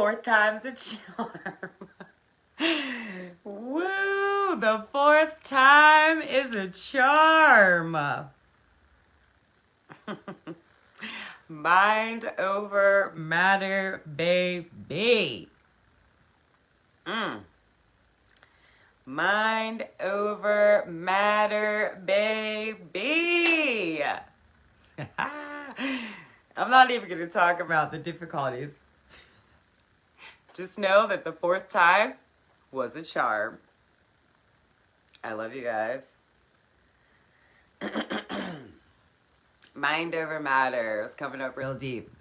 fourth time's a charm. Woo! The fourth time is a charm. Mind over matter, baby. Mind over matter, baby. I'm not even going to talk about the difficulties. Just know that the fourth time was a charm. I love you guys. Mind over matter is coming up real deep.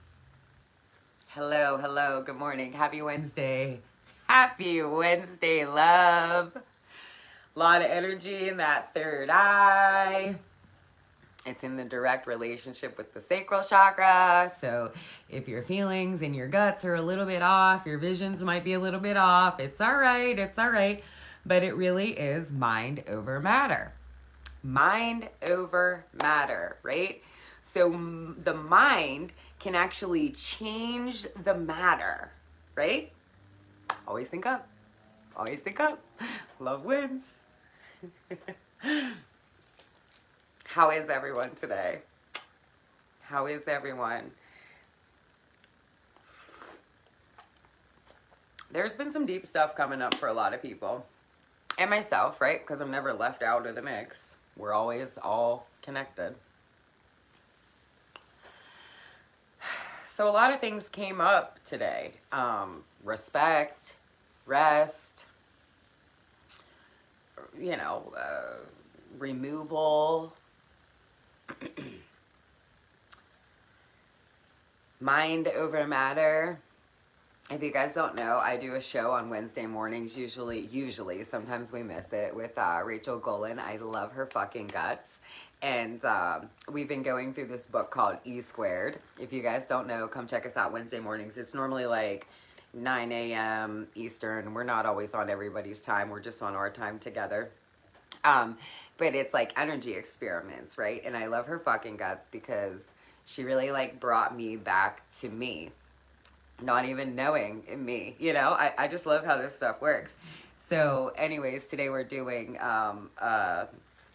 Hello, hello, good morning. Happy Wednesday. Happy Wednesday, love. A lot of energy in that third eye. It's in the direct relationship with the sacral chakra. So if your feelings and your guts are a little bit off, your visions might be a little bit off, it's all right, it's all right. But it really is mind over matter. Mind over matter, right? So the mind can actually change the matter, right? Always think up. Always think up. Love wins. How is everyone today? How is everyone? There's been some deep stuff coming up for a lot of people. And myself, right? Because I'm never left out of the mix. We're always all connected. So a lot of things came up today. Respect, rest, removal, mind over matter. If you guys don't know, I do a show on Wednesday mornings, usually, sometimes we miss it, with Rachel Golan. I love her fucking guts. And we've been going through this book called E Squared. If you guys don't know, come check us out Wednesday mornings. It's normally like 9 a.m. Eastern. We're not always on everybody's time. We're just on our time together. But it's like energy experiments, right? And I love her fucking guts because she really like brought me back to me. Not even knowing me, I just love how this stuff works. So anyways, today we're doing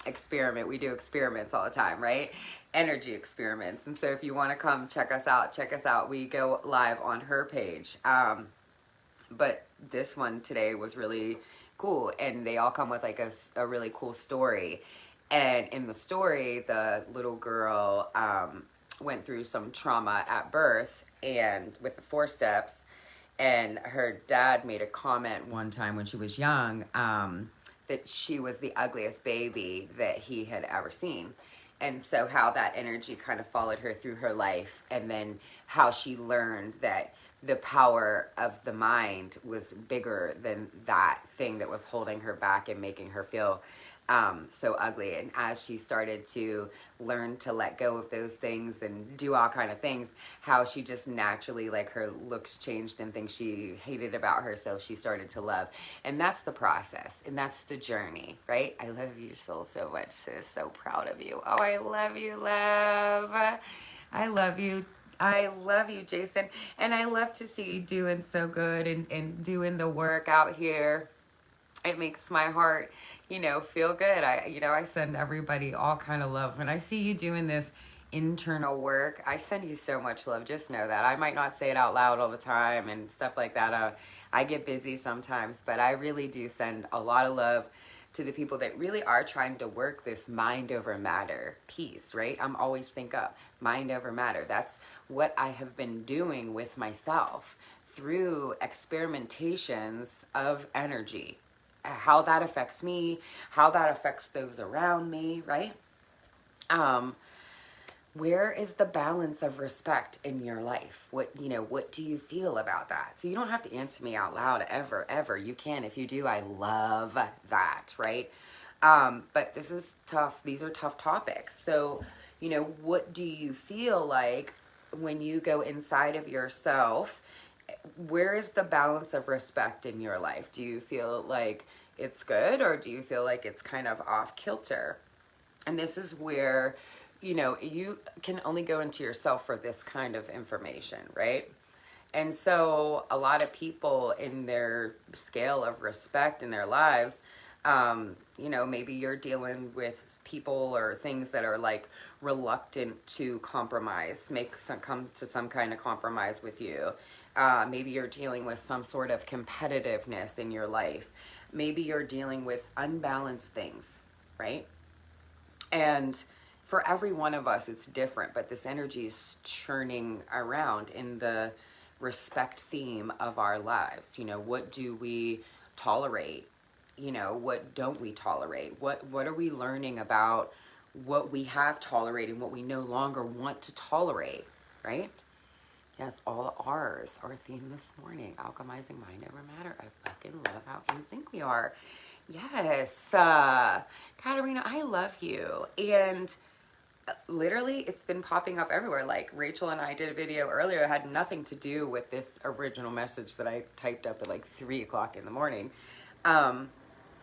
experiment. We do experiments all the time, right? Energy experiments. And so if you want to come check us out. We go live on her page. But this one today was really cool, and they all come with like a really cool story. And in the story, the little girl went through some trauma at birth and with the 4 steps, and her dad made a comment one time when she was young that she was the ugliest baby that he had ever seen. And so how that energy kind of followed her through her life, and then how she learned that the power of the mind was bigger than that thing that was holding her back and making her feel so ugly. And as she started to learn to let go of those things and do all kind of things, how she just naturally, like, her looks changed and things she hated about herself, she started to love. And that's the process, and that's the journey, right? I love you so much, sis. So proud of you. Oh, I love you, love. I love you. I love you, Jason. And I love to see you doing so good and doing the work out here. It makes my heart, feel good. I send everybody all kind of love. When I see you doing this internal work, I send you so much love. Just know that. I might not say it out loud all the time and stuff like that. I get busy sometimes, but I really do send a lot of love to the people that really are trying to work this mind over matter piece, right? I'm always think up mind over matter. That's what I have been doing with myself through experimentations of energy, how that affects me, how that affects those around me, right? Where is the balance of respect in your life? What do you feel about that? So you don't have to answer me out loud ever. You can. If you do, I love that, right? But this is tough. These are tough topics. So, what do you feel like when you go inside of yourself? Where is the balance of respect in your life? Do you feel like it's good, or do you feel like it's kind of off kilter? And this is where you can only go into yourself for this kind of information, right? And so a lot of people in their scale of respect in their lives, you know, maybe you're dealing with people or things that are like reluctant to compromise, come to some kind of compromise with you. Maybe you're dealing with some sort of competitiveness in your life. Maybe you're dealing with unbalanced things, right? And for every one of us, it's different, but this energy is churning around in the respect theme of our lives. You know, what do we tolerate? You know, what don't we tolerate? What are we learning about what we have tolerated, what we no longer want to tolerate, right? Yes, all R's, our theme this morning. Alchemizing mind over matter. I fucking love how in sync we are. Yes, Katarina, I love you. And literally, it's been popping up everywhere. Like Rachel and I did a video earlier that had nothing to do with this original message that I typed up at like 3 o'clock in the morning.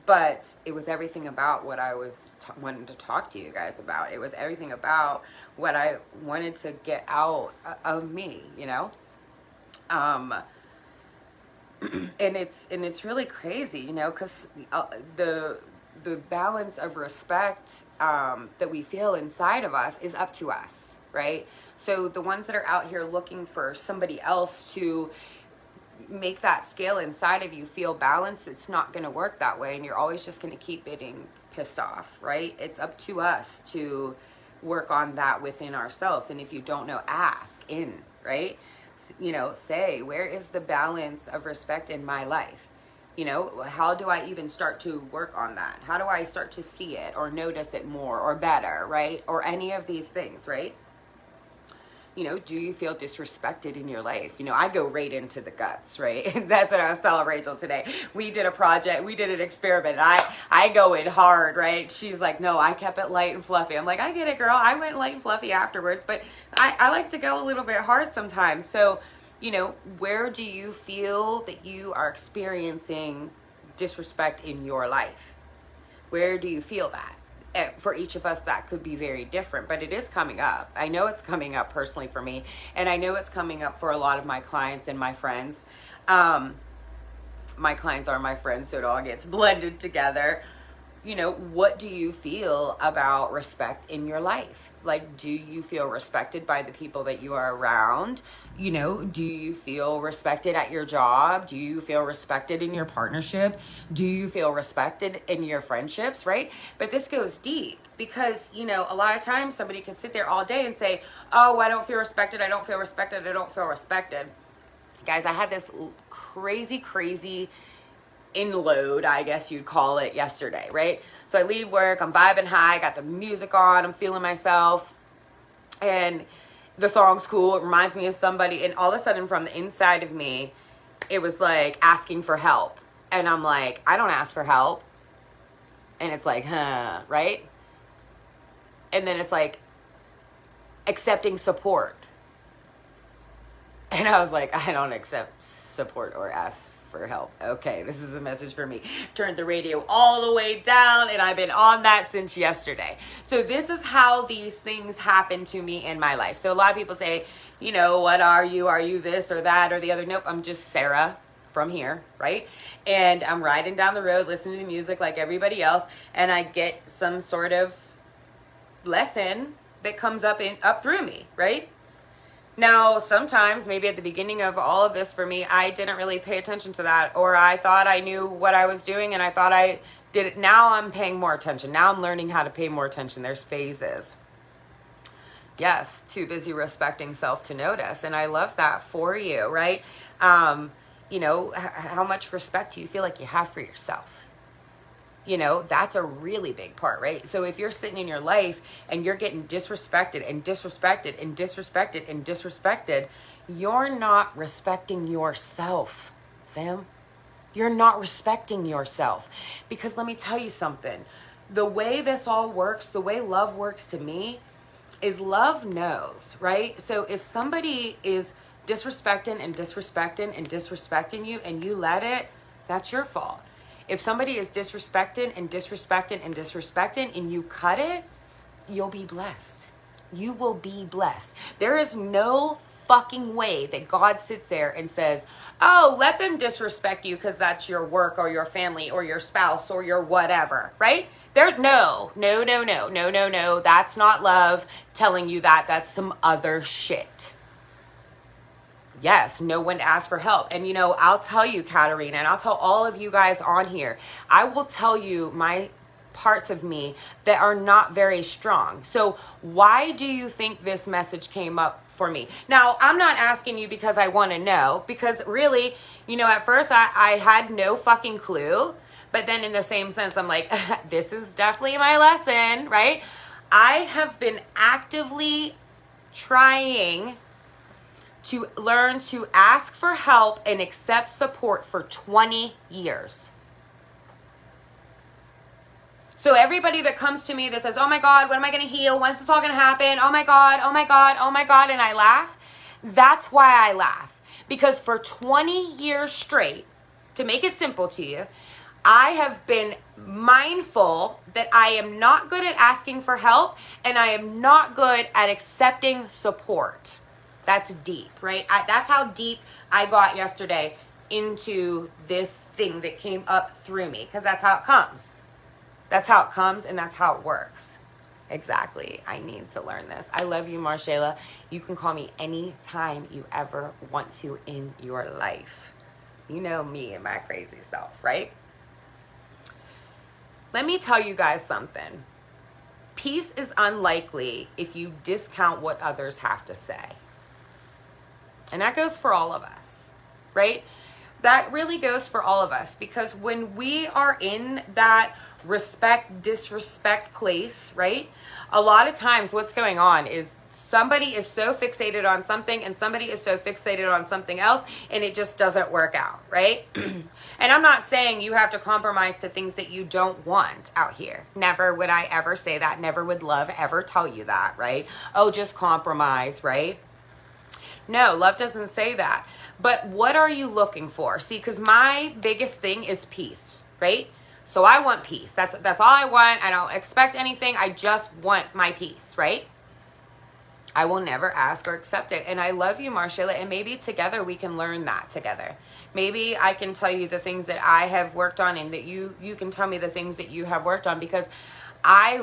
But it was everything about what I was wanting to talk to you guys about. It was everything about what I wanted to get out of me, you know? And it's really crazy, you know, because the balance of respect that we feel inside of us is up to us, right? So the ones that are out here looking for somebody else to make that scale inside of you feel balanced, it's not going to work that way, and you're always just going to keep getting pissed off, right? It's up to us to work on that within ourselves. And if you don't know, ask in, right? You know, say, where is the balance of respect in my life? You know, how do I even start to work on that? How do I start to see it or notice it more or better, right? Or any of these things, right? You know, do you feel disrespected in your life? You know, I go right into the guts, right? That's what I was telling Rachel today. We did a project, we did an experiment. I go in hard, right? She's like, no, I kept it light and fluffy. I'm like, I get it, girl. I went light and fluffy afterwards, but I like to go a little bit hard sometimes. So, you know, where do you feel that you are experiencing disrespect in your life? Where do you feel that? For each of us, that could be very different, but it is coming up. I know it's coming up personally for me, and I know it's coming up for a lot of my clients and my friends. My clients are my friends, so it all gets blended together. You know, what do you feel about respect in your life? Like, do you feel respected by the people that you are around? You know, do you feel respected at your job? Do you feel respected in your partnership? Do you feel respected in your friendships, right? But this goes deep because, you know, a lot of times somebody can sit there all day and say, oh, I don't feel respected. I don't feel respected. I don't feel respected. Guys, I had this crazy inload, I guess you'd call it, yesterday, right? So I leave work, I'm vibing high, got the music on, I'm feeling myself, and the song's cool, it reminds me of somebody, and all of a sudden from the inside of me, it was like asking for help. And I'm like, I don't ask for help. And it's like, right? And then it's like accepting support. And I was like, I don't accept support or ask for help. Okay, this is a message for me. Turned the radio all the way down, and I've been on that since yesterday. So this is how these things happen to me in my life. So a lot of people say, you know, what are you? Are you this or that or the other? Nope, I'm just Sarah from here, right? And I'm riding down the road listening to music like everybody else, and I get some sort of lesson that comes up through me, right? Now, sometimes, maybe at the beginning of all of this for me, I didn't really pay attention to that, or I thought I knew what I was doing and I thought I did it. Now I'm paying more attention. Now I'm learning how to pay more attention. There's phases. Yes, too busy respecting self to notice. And I love that for you, right? You know, how much respect do you feel like you have for yourself? You know, that's a really big part, right? So if you're sitting in your life and you're getting disrespected and disrespected and disrespected and disrespected, you're not respecting yourself, fam. You're not respecting yourself. Because let me tell you something. The way this all works, the way love works to me, is love knows, right? So if somebody is disrespecting and disrespecting and disrespecting you and you let it, that's your fault. If somebody is disrespecting and disrespecting and disrespecting and you cut it, you'll be blessed. You will be blessed. There is no fucking way that God sits there and says, oh, let them disrespect you because that's your work or your family or your spouse or your whatever, right? There's no. That's not love telling you that. That's some other shit. Yes, know when to ask for help. And, you know, I'll tell you, Katarina, and I'll tell all of you guys on here, I will tell you my parts of me that are not very strong. So why do you think this message came up for me? Now, I'm not asking you because I want to know, because really, you know, at first I had no fucking clue. But then in the same sense, I'm like, this is definitely my lesson, right? I have been actively trying to learn to ask for help and accept support for 20 years. So everybody that comes to me that says, oh my God, when am I going to heal? When's this all going to happen? Oh my God, oh my God, oh my God. And I laugh. That's why I laugh. Because for 20 years straight, to make it simple to you, I have been mindful that I am not good at asking for help and I am not good at accepting support. That's deep, right? That's how deep I got yesterday into this thing that came up through me, because that's how it comes. That's how it comes and that's how it works. Exactly. I need to learn this. I love you, Marshayla. You can call me anytime you ever want to in your life. You know me and my crazy self, right? Let me tell you guys something. Peace is unlikely if you discount what others have to say. And that goes for all of us, right? That really goes for all of us, because when we are in that respect, disrespect place, right? A lot of times what's going on is somebody is so fixated on something and somebody is so fixated on something else, and it just doesn't work out, right? And I'm not saying you have to compromise to things that you don't want out here. Never would I ever say that. Never would love ever tell you that, right? Oh, just compromise, right? No, love doesn't say that. But what are you looking for? See, because my biggest thing is peace, right? So I want peace. That's all I want. I don't expect anything. I just want my peace, right? I will never ask or accept it. And I love you, Marshayla. And maybe together we can learn that together. Maybe I can tell you the things that I have worked on, and that you can tell me the things that you have worked on, because I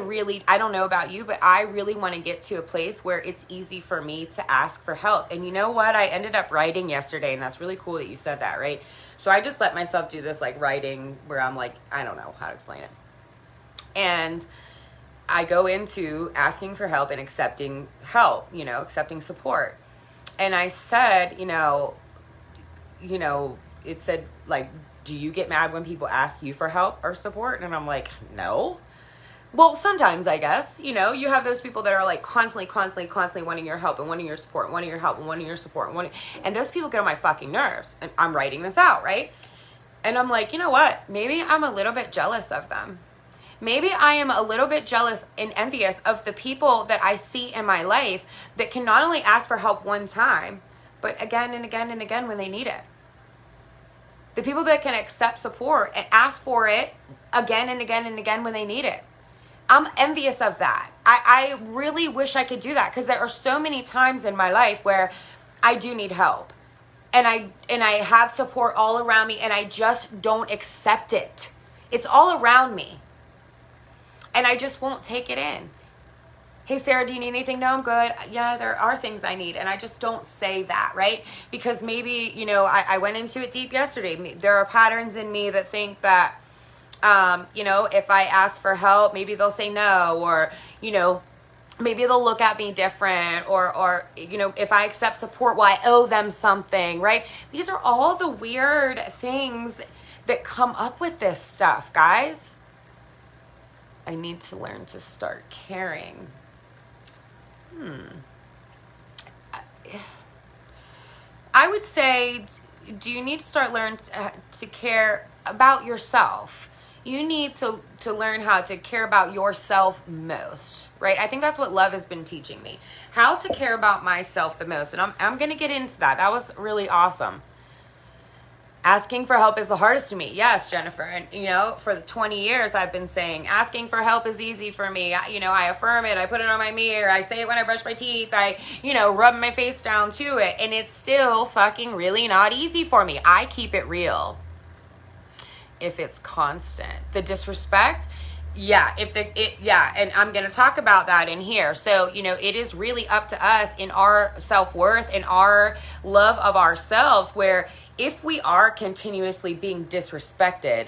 don't know about you, but I really want to get to a place where it's easy for me to ask for help. And you know what? I ended up writing yesterday, and that's really cool that you said that, right? So I just let myself do this like writing where I'm like, I don't know how to explain it. And I go into asking for help and accepting help, you know, accepting support. And I said, you know, it said like, do you get mad when people ask you for help or support? And I'm like, no. Well, sometimes I guess, you know, you have those people that are like constantly wanting your help and wanting your support, wanting your help and wanting your support. And those people get on my fucking nerves. And I'm writing this out, right? And I'm like, you know what? Maybe I'm a little bit jealous of them. Maybe I am a little bit jealous and envious of the people that I see in my life that can not only ask for help one time, but again and again and again when they need it. The people that can accept support and ask for it again and again and again when they need it. I'm envious of that. I really wish I could do that, because there are so many times in my life where I do need help. And I have support all around me, and I just don't accept it. It's all around me. And I just won't take it in. Hey, Sarah, do you need anything? No, I'm good. Yeah, there are things I need. And I just don't say that, right? Because maybe, you know, I went into it deep yesterday. There are patterns in me that think that, you know, if I ask for help, maybe they'll say no, or, you know, maybe they'll look at me different, or, you know, if I accept support, well, I owe them something, right? These are all the weird things that come up with this stuff, guys. I need to learn to start caring. I would say, do you need to start learning to care about yourself? You need to learn how to care about yourself most, right? I think that's what love has been teaching me. How to care about myself the most. And I'm going to get into that. That was really awesome. Asking for help is the hardest to me. Yes, Jennifer. And, you know, for the 20 years I've been saying asking for help is easy for me. You know, I affirm it. I put it on my mirror. I say it when I brush my teeth. I, you know, rub my face down to it. And it's still fucking really not easy for me. I keep it real. If it's constant. The disrespect, yeah, and I'm going to talk about that in here. So, you know, it is really up to us in our self-worth and our love of ourselves, where if we are continuously being disrespected,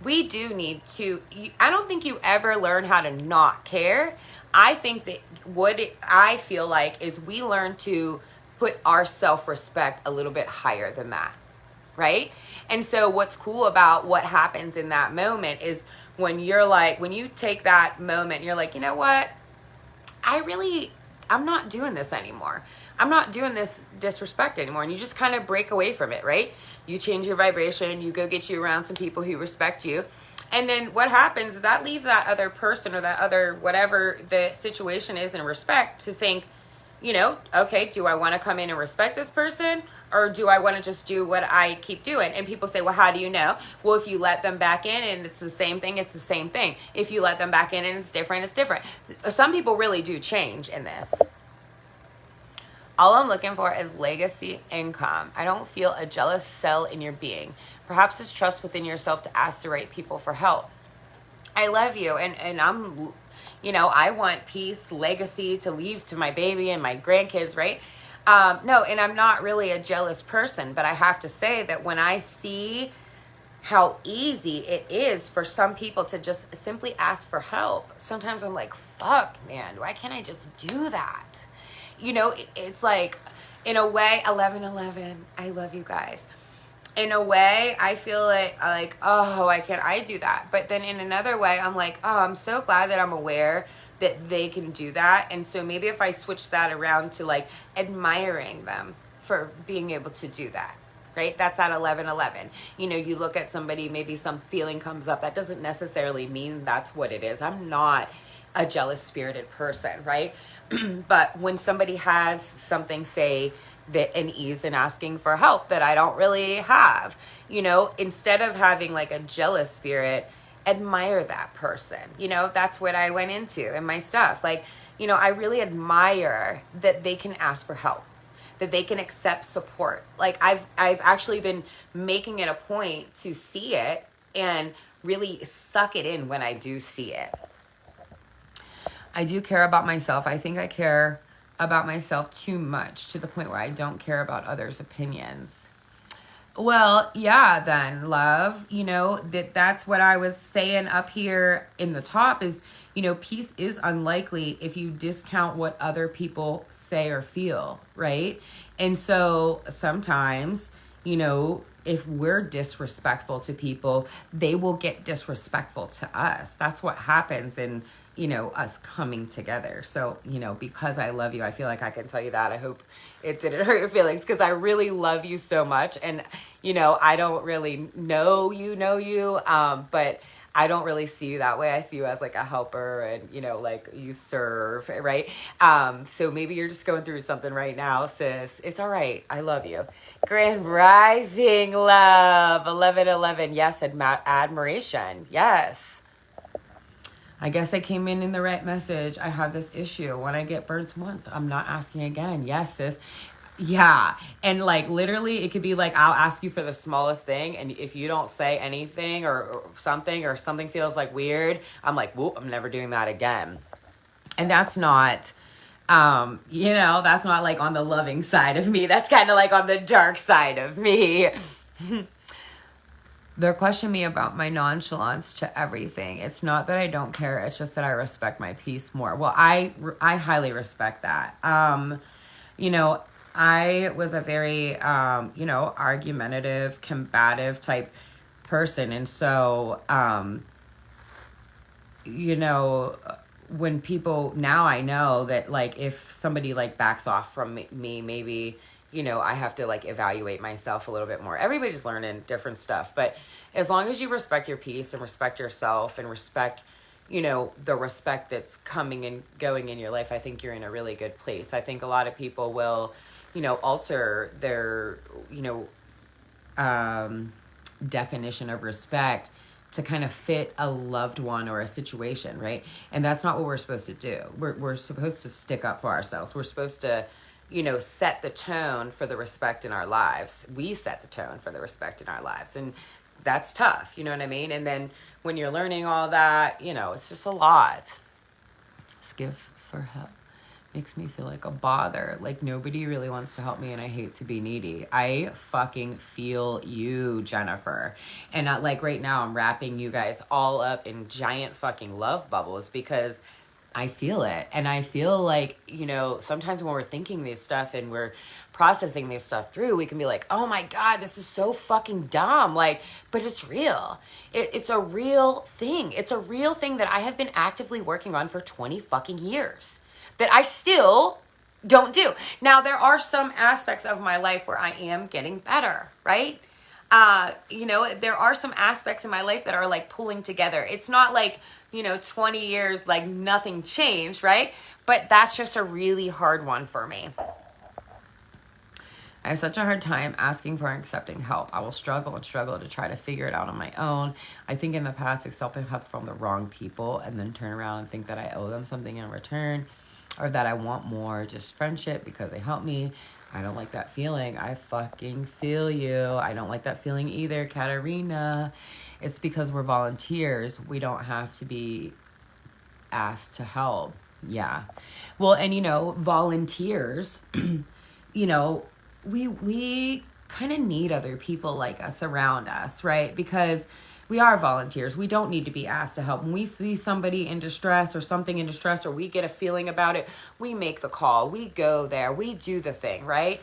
we do need to, I don't think you ever learn how to not care. I think that I feel like is we learn to put our self-respect a little bit higher than that, right? And so what's cool about what happens in that moment is when you're like, when you take that moment, you're like, you know what? I'm not doing this anymore. I'm not doing this disrespect anymore. And you just kind of break away from it, right? You change your vibration. You go get you around some people who respect you. And then what happens is that leaves that other person or that other, whatever the situation is in respect, to think, you know, okay, do I want to come in and respect this person? Or do I want to just do what I keep doing? And people say, well, how do you know? Well, if you let them back in and it's the same thing, it's the same thing. If you let them back in and it's different, it's different. Some people really do change in this. All I'm looking for is legacy income. I don't feel a jealous cell in your being. Perhaps it's trust within yourself to ask the right people for help. I love you. And I'm, you know, I want peace, legacy to leave to my baby and my grandkids, right? No, and I'm not really a jealous person, but I have to say that when I see how easy it is for some people to just simply ask for help, sometimes I'm like, fuck, man, why can't I just do that? You know, it's like, in a way, 11:11, I love you guys. In a way, I feel like, oh, why can't I do that? But then in another way, I'm like, oh, I'm so glad that I'm aware that they can do that. And so maybe if I switch that around to like admiring them for being able to do that, right? That's at 11:11. You know, you look at somebody, maybe some feeling comes up. That doesn't necessarily mean that's what it is. I'm not a jealous spirited person, right? But when somebody has something, say, that an ease in asking for help that I don't really have, you know, instead of having like a jealous spirit, admire that person. You know, that's what I went into in my stuff. Like, you know, I really admire that they can ask for help, that they can accept support. Like I've actually been making it a point to see it and really suck it in when I do see it. I do care about myself. I think I care about myself too much to the point where I don't care about others' opinions. Well, yeah, then, love, you know, that's what I was saying up here in the top is, you know, peace is unlikely if you discount what other people say or feel, right? And so sometimes, you know, if we're disrespectful to people, they will get disrespectful to us. That's what happens in, you know, us coming together. So, you know, because I love you, I feel like I can tell you that. I hope it didn't hurt your feelings because I really love you so much. And, you know, I don't really know you, but I don't really see you that way. I see you as like a helper and, you know, like you serve, right? So maybe you're just going through something right now, sis. It's all right. I love you. Grand Rising, love. 11:11. Yes, admiration. Yes. I guess I came in the right message. I have this issue. When I get burnt month, I'm not asking again. Yes, sis. Yeah. And like literally it could be like, I'll ask you for the smallest thing. And if you don't say anything or something feels like weird, I'm like, whoop, I'm never doing that again. And that's not, you know, that's not like on the loving side of me. That's kind of like on the dark side of me. They're questioning me about my nonchalance to everything. It's not that I don't care. It's just that I respect my peace more. Well, I highly respect that. You know, I was a very, you know, argumentative, combative type person. And so, you know, when people, now I know that like if somebody like backs off from me, maybe, you know, I have to like evaluate myself a little bit more. Everybody's learning different stuff, but as long as you respect your peace and respect yourself and respect, you know, the respect that's coming and going in your life, I think you're in a really good place. I think a lot of people will, you know, alter their, you know, definition of respect to kind of fit a loved one or a situation, right? And that's not what we're supposed to do. We're supposed to stick up for ourselves. We're supposed to, set the tone for the respect in our lives. We set the tone for the respect in our lives. And that's tough, you know what I mean? And then when you're learning all that, it's just a lot. Give for help makes me feel like a bother. Like nobody really wants to help me and I hate to be needy. I fucking feel you, Jennifer. And not like right now I'm wrapping you guys all up in giant fucking love bubbles because I feel it. And I feel like, sometimes when we're thinking this stuff and we're processing this stuff through, we can be like, oh my God, this is so fucking dumb. Like, but it's real. It's a real thing. It's a real thing that I have been actively working on for 20 fucking years that I still don't do. Now, there are some aspects of my life where I am getting better, right? There are some aspects in my life that are like pulling together. It's not like, 20 years, like nothing changed, right? But that's just a really hard one for me. I have such a hard time asking for and accepting help. I will struggle to try to figure it out on my own. I think in the past, accepting help from the wrong people and then turn around and think that I owe them something in return or that I want more just friendship because they helped me. I don't like that feeling. I fucking feel you. I don't like that feeling either, Katarina. It's because we're volunteers. We don't have to be asked to help. Yeah. Well, and volunteers, we kind of need other people like us around us, right? Because we are volunteers. We don't need to be asked to help. When we see somebody in distress or something in distress or we get a feeling about it, we make the call. We go there. We do the thing, right?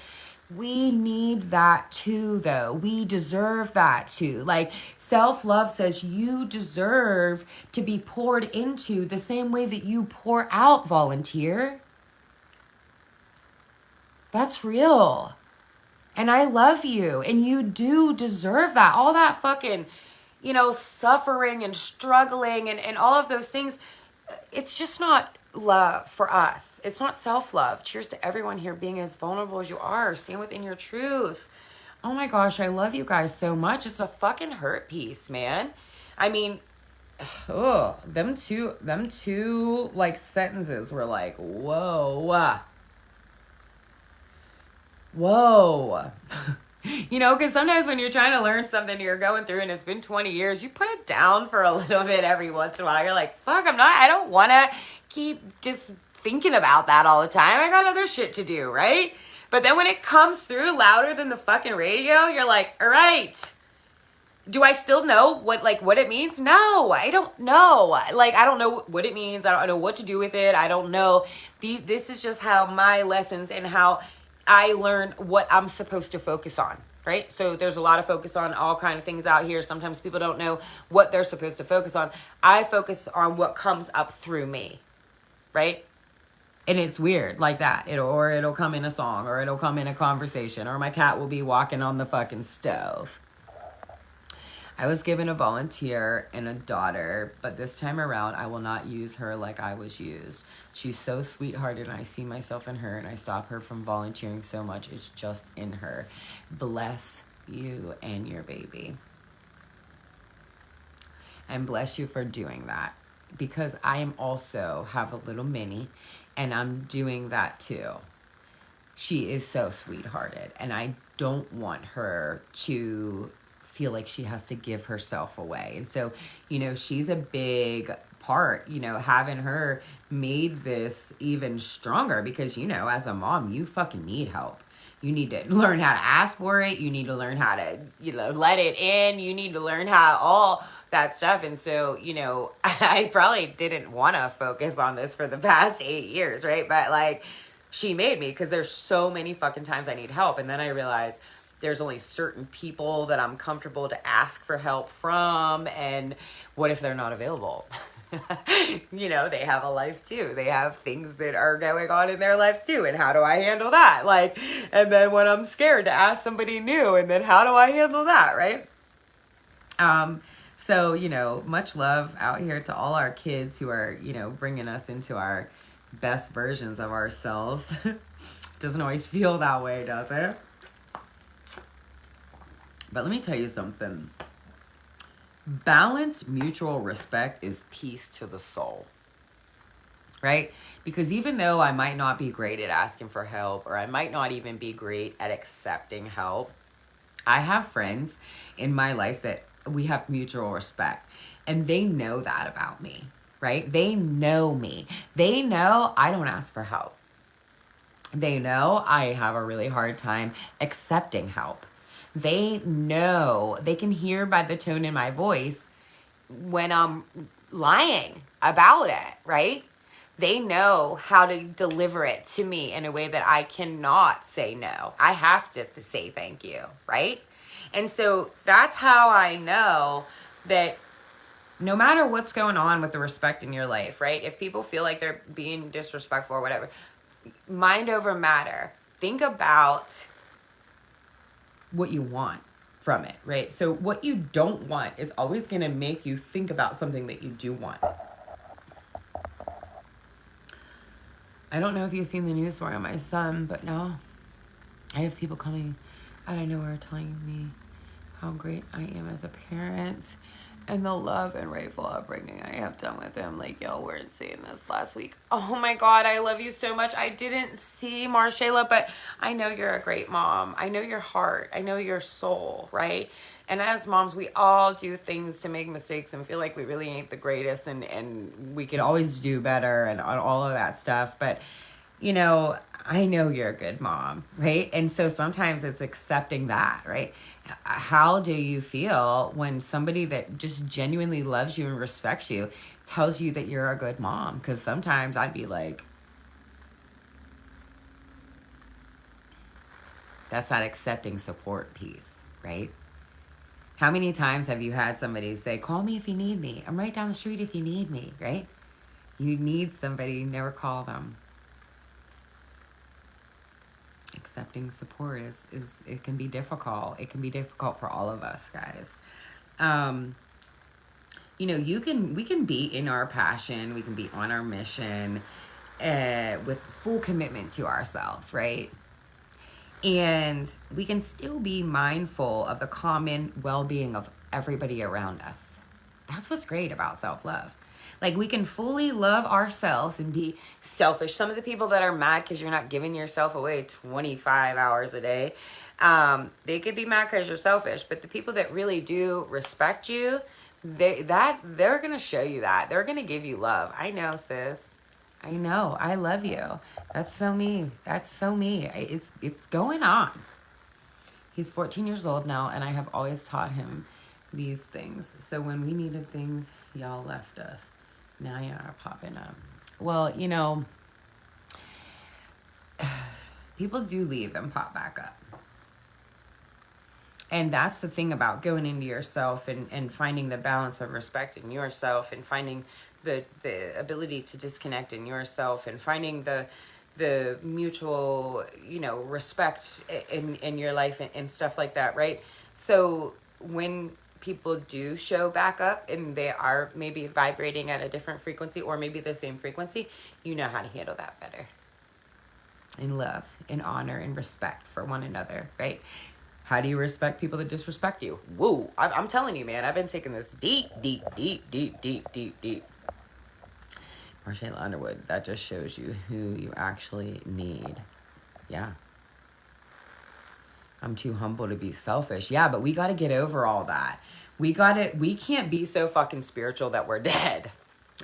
We need that too, though. We deserve that too. Like self-love says you deserve to be poured into the same way that you pour out, volunteer. That's real. And I love you. And you do deserve that. All that fucking, suffering and struggling and all of those things. It's just not love for us. It's not self-love. Cheers to everyone here being as vulnerable as you are. Stand within your truth. Oh my gosh, I love you guys so much. It's a fucking hurt piece, man. I mean, them two like sentences were like, whoa. Because sometimes when you're trying to learn something you're going through and it's been 20 years, you put it down for a little bit every once in a while. You're like, fuck, I don't want to keep just thinking about that all the time. I got other shit to do, right? But then when it comes through louder than the fucking radio, you're like, all right. Do I still know what it means? No, I don't know. Like, I don't know what it means. I don't know what to do with it. I don't know. This is just how my lessons and how I learn what I'm supposed to focus on, right? So there's a lot of focus on all kind of things out here. Sometimes people don't know what they're supposed to focus on. I focus on what comes up through me, right? And it's weird like that. It'll come in a song or it'll come in a conversation or my cat will be walking on the fucking stove. I was given a volunteer and a daughter, but this time around, I will not use her like I was used. She's so sweethearted, and I see myself in her, and I stop her from volunteering so much. It's just in her. Bless you and your baby. And bless you for doing that, because I am also have a little mini, and I'm doing that too. She is so sweethearted, and I don't want her to feel like she has to give herself away. And so, she's a big part, having her made this even stronger because, as a mom, you fucking need help. You need to learn how to ask for it. You need to learn how to, let it in. You need to learn how all that stuff. And so, I probably didn't want to focus on this for the past 8 years, right? But she made me because there's so many fucking times I need help. And then I realized there's only certain people that I'm comfortable to ask for help from. And what if they're not available? They have a life too. They have things that are going on in their lives too. And how do I handle that? And then when I'm scared to ask somebody new, and then how do I handle that? Right. So, much love out here to all our kids who are, bringing us into our best versions of ourselves. Doesn't always feel that way, does it? But let me tell you something. Balanced mutual respect is peace to the soul, right? Because even though I might not be great at asking for help, or I might not even be great at accepting help, I have friends in my life that we have mutual respect, and they know that about me, right? They know me. They know I don't ask for help. They know I have a really hard time accepting help. They know, they can hear by the tone in my voice when I'm lying about it, right? They know how to deliver it to me in a way that I cannot say no. I have to say thank you, right? And so that's how I know that no matter what's going on with the respect in your life, right? If people feel like they're being disrespectful or whatever, mind over matter. Think about what you want from it, right? So what you don't want is always going to make you think about something that you do want. I don't know if you've seen the news story on my son, but now I have people coming out of nowhere telling me how great I am as a parent and the love and rightful upbringing I have done with him. Like, y'all weren't seeing this last week. Oh my God, I love you so much. I didn't see Marshayla, but I know you're a great mom. I know your heart. I know your soul, right? And as moms, we all do things to make mistakes and feel like we really ain't the greatest and we could always do better and all of that stuff. But, you know, I know you're a good mom, right? And so sometimes it's accepting that, right? How do you feel when somebody that just genuinely loves you and respects you tells you that you're a good mom? Because sometimes I'd be like, that's not accepting support piece, right? How many times have you had somebody say, call me if you need me. I'm right down the street if you need me, right? You need somebody, you never call them. Accepting support is it can be difficult. It can be difficult for all of us, guys. You know, we can be in our passion, we can be on our mission, with full commitment to ourselves, right? And we can still be mindful of the common well-being of everybody around us. That's what's great about self-love. Like, we can fully love ourselves and be selfish. Some of the people that are mad because you're not giving yourself away 25 hours a day, they could be mad because you're selfish. But the people that really do respect you, they're going to show you that. They're going to give you love. I know, sis. I know. I love you. That's so me. That's so me. It's going on. He's 14 years old now, and I have always taught him these things. So when we needed things, y'all left us. Now y'all are popping up. Well, you know, people do leave and pop back up. And that's the thing about going into yourself and finding the balance of respect in yourself and finding the ability to disconnect in yourself and finding the mutual, you know, respect in your life and stuff like that, right? So when people do show back up and they are maybe vibrating at a different frequency or maybe the same frequency, you know how to handle that better. In love, in honor, and respect for one another, right? How do you respect people that disrespect you? Woo, I'm telling you, man, I've been taking this deep. Marshayla Underwood, that just shows you who you actually need. Yeah. I'm too humble to be selfish. Yeah, but we got to get over all that. We can't be so fucking spiritual that we're dead.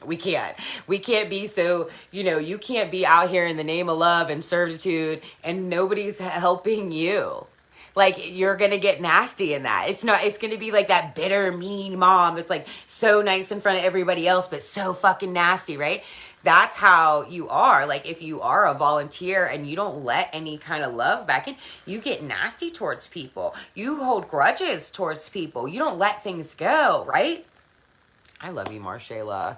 We can't. We can't be so, you know, you can't be out here in the name of love and servitude and nobody's helping you. Like, you're going to get nasty in that. It's going to be like that bitter, mean mom that's like so nice in front of everybody else, but so fucking nasty, right? That's how you are. Like, if you are a volunteer and you don't let any kind of love back in, you get nasty towards people. You hold grudges towards people. You don't let things go, right? I love you, Marshayla.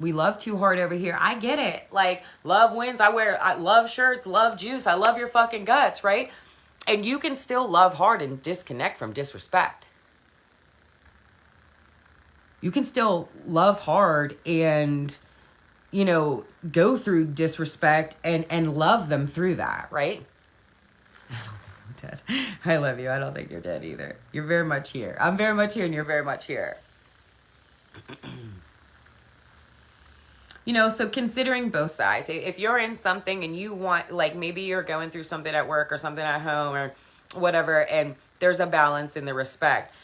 We love too hard over here. I get it. Like, love wins. I love shirts, love juice. I love your fucking guts, right? And you can still love hard and disconnect from disrespect. You can still love hard and, you know, go through disrespect and love them through that, right? dead. I love you. I don't think you're dead either. You're very much here. I'm very much here and you're very much here. You know, so considering both sides, if you're in something and you want, like maybe you're going through something at work or something at home or whatever, and there's a balance in the respect,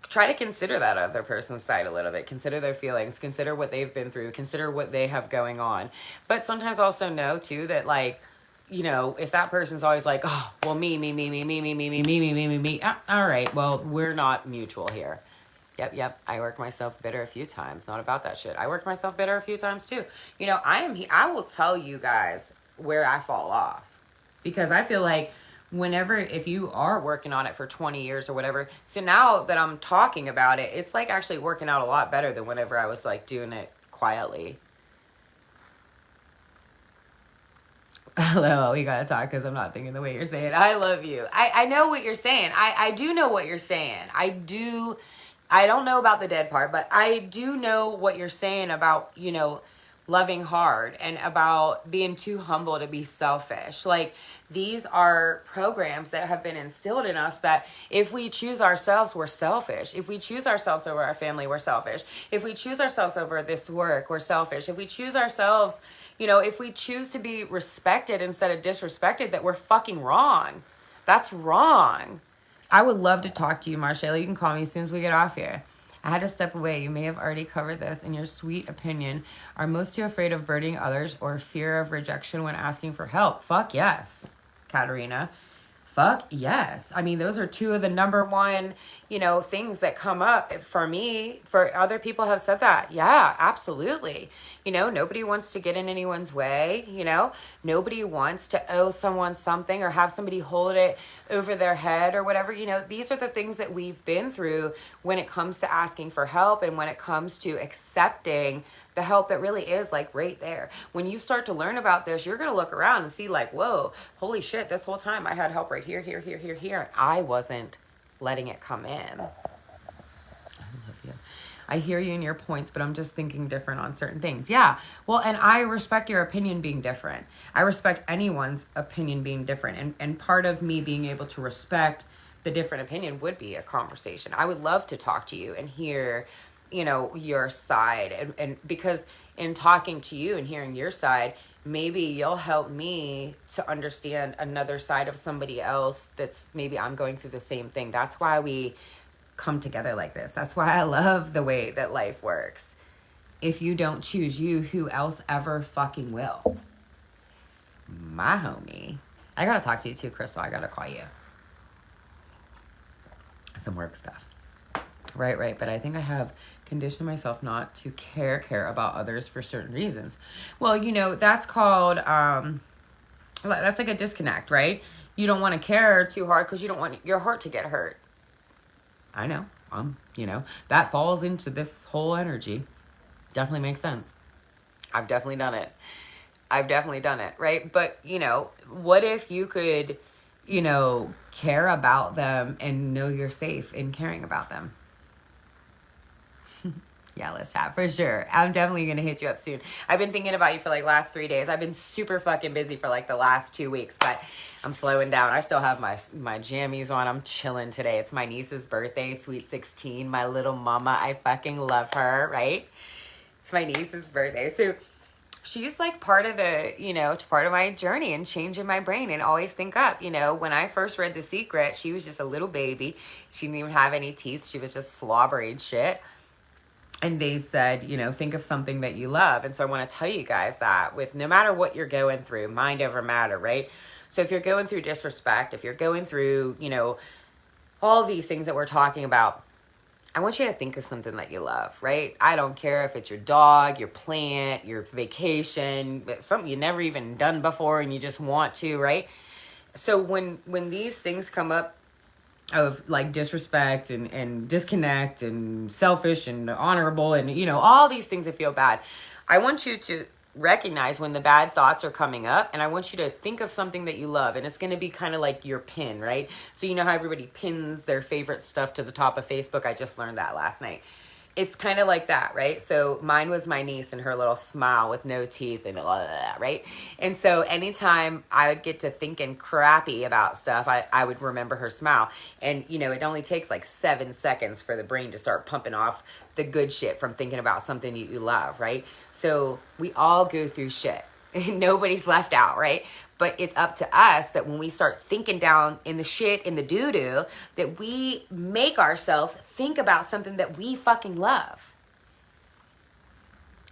try to consider that other person's side a little bit. Consider their feelings. Consider what they've been through. Consider what they have going on. But sometimes also know too that, like, you know, if that person's always like, oh, well, me, all right, well, we're not mutual here. Yep. I worked myself bitter a few times. Not about that shit. I worked myself bitter a few times too. You know, I will tell you guys where I fall off. Because I feel like if you are working on it for 20 years or whatever, so now that I'm talking about it, it's like actually working out a lot better than whenever I was like doing it quietly. Hello, we gotta talk because I'm not thinking the way you're saying. I love you. I know what you're saying. I do know what you're saying. I don't know about the dead part, but I do know what you're saying about, you know, loving hard and about being too humble to be selfish. Like, these are programs that have been instilled in us that if we choose ourselves, we're selfish. If we choose ourselves over our family, we're selfish. If we choose ourselves over this work, we're selfish. If we choose ourselves, you know, if we choose to be respected instead of disrespected, that we're fucking wrong. That's wrong. I would love to talk to you, Marcella. You can call me as soon as we get off here. I had to step away. You may have already covered this. In your sweet opinion, are most too afraid of burdening others or fear of rejection when asking for help? Fuck yes, Katerina. Fuck yes. I mean, those are two of the number one, you know, things that come up for me. For other people have said that. Yeah, absolutely. You know, nobody wants to get in anyone's way. You know, nobody wants to owe someone something or have somebody hold it over their head or whatever. You know, these are the things that we've been through when it comes to asking for help and when it comes to accepting the help that really is like right there. When you start to learn about this, you're going to look around and see like, whoa, holy shit, this whole time I had help right here. And I wasn't letting it come in. I love you. I hear you in your points, but I'm just thinking different on certain things. Yeah. Well, and I respect your opinion being different. I respect anyone's opinion being different. And part of me being able to respect the different opinion would be a conversation. I would love to talk to you and hear, you know, your side. And because in talking to you and hearing your side, maybe you'll help me to understand another side of somebody else that's maybe I'm going through the same thing. That's why we come together like this. That's why I love the way that life works. If you don't choose you, who else ever fucking will? My homie. I gotta talk to you too, Crystal. I gotta call you. Some work stuff. Right. But I think I have conditioned myself not to care about others for certain reasons. Well, you know, that's called, that's like a disconnect, right? You don't want to care too hard because you don't want your heart to get hurt. I know. You know, that falls into this whole energy. Definitely makes sense. I've definitely done it, right? But, you know, what if you could, you know, care about them and know you're safe in caring about them? Yeah, let's chat for sure. I'm definitely going to hit you up soon. I've been thinking about you for like last 3 days. I've been super fucking busy for like the last 2 weeks, but I'm slowing down. I still have my jammies on. I'm chilling today. It's my niece's birthday, sweet 16, my little mama. I fucking love her, right? It's my niece's birthday. So she's like part of the, you know, part of my journey and changing my brain and always think up, you know, when I first read The Secret, she was just a little baby. She didn't even have any teeth. She was just slobbering shit. And they said, you know, think of something that you love. And so I want to tell you guys that with no matter what you're going through, mind over matter, right? So if you're going through disrespect, if you're going through, you know, all these things that we're talking about, I want you to think of something that you love, right? I don't care if it's your dog, your plant, your vacation, something you never even done before and you just want to, right? So when these things come up, of like disrespect and disconnect and selfish and honorable and, you know, all these things that feel bad, I want you to recognize when the bad thoughts are coming up, and I want you to think of something that you love, and it's going to be kind of like your pin, right? So you know how everybody pins their favorite stuff to the top of Facebook? I just learned that last night. it's kind of like that, right? So mine was my niece and her little smile with no teeth and blah, blah, blah, right? And so anytime I would get to thinking crappy about stuff, I would remember her smile. And, you know, it only takes like 7 seconds for the brain to start pumping off the good shit from thinking about something you love, right? So we all go through shit. Nobody's left out, right? But it's up to us that when we start thinking down in the shit, in the doo-doo, that we make ourselves think about something that we fucking love.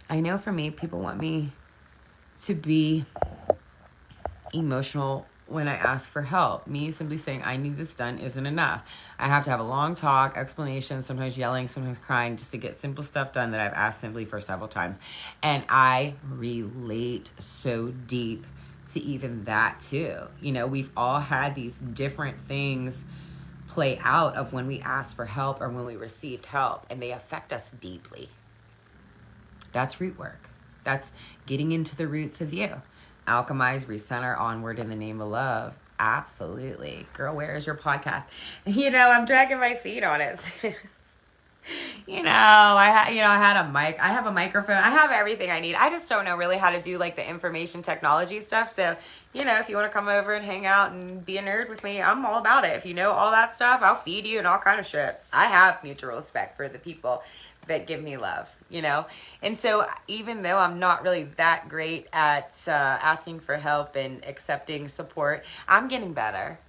I know for me, people want me to be emotional when I ask for help. Me simply saying, I need this done isn't enough. I have to have a long talk, explanation, sometimes yelling, sometimes crying, just to get simple stuff done that I've asked simply for several times. And I relate so deep to even that too. You know, we've all had these different things play out of when we asked for help or when we received help, and they affect us deeply. That's root work. That's getting into the roots of you. Alchemize, recenter, onward in the name of love. Absolutely. Girl, where is your podcast? You know, I'm dragging my feet on it. I had a mic. I have a microphone. I have everything I need. I just don't know really how to do like the information technology stuff. So, if you want to come over and hang out and be a nerd with me, I'm all about it. If you know all that stuff, I'll feed you and all kind of shit. I have mutual respect for the people that give me love, And so even though I'm not really that great at asking for help and accepting support, I'm getting better.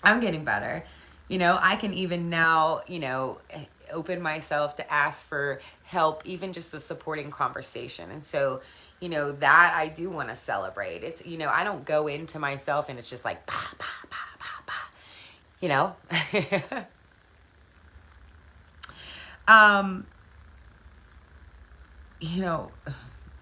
I can even now, open myself to ask for help, even just a supporting conversation. And so, that I do want to celebrate. It's, I don't go into myself and it's just like, bah, bah, bah, bah, bah,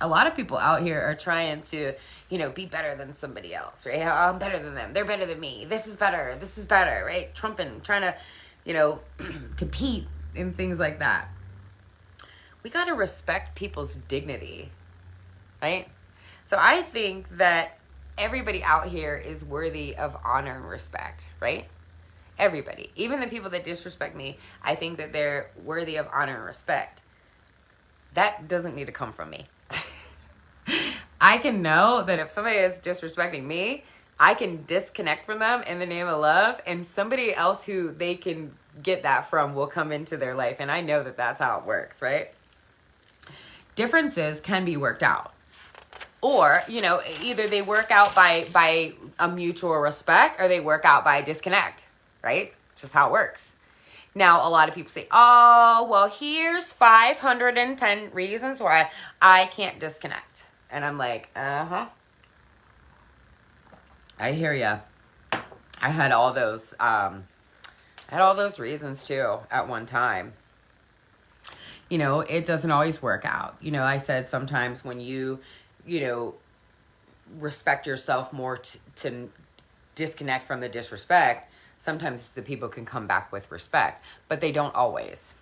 a lot of people out here are trying to, be better than somebody else, right? I'm better than them. They're better than me. This is better, right? Trumping, trying to, compete and things like that. We got to respect people's dignity, right? So I think that everybody out here is worthy of honor and respect, right? Everybody, even the people that disrespect me, I think that they're worthy of honor and respect. That doesn't need to come from me. I can know that if somebody is disrespecting me, I can disconnect from them in the name of love, and somebody else who they can get that from will come into their life. And I know that that's how it works, right? Differences can be worked out. Or, either they work out by a mutual respect or they work out by disconnect. Right? Just how it works. Now, a lot of people say, oh, well, here's 510 reasons why I can't disconnect. And I'm like, I hear ya. I had all those reasons too at one time. It doesn't always work out. I said sometimes when you respect yourself more to disconnect from the disrespect, sometimes the people can come back with respect, but they don't always.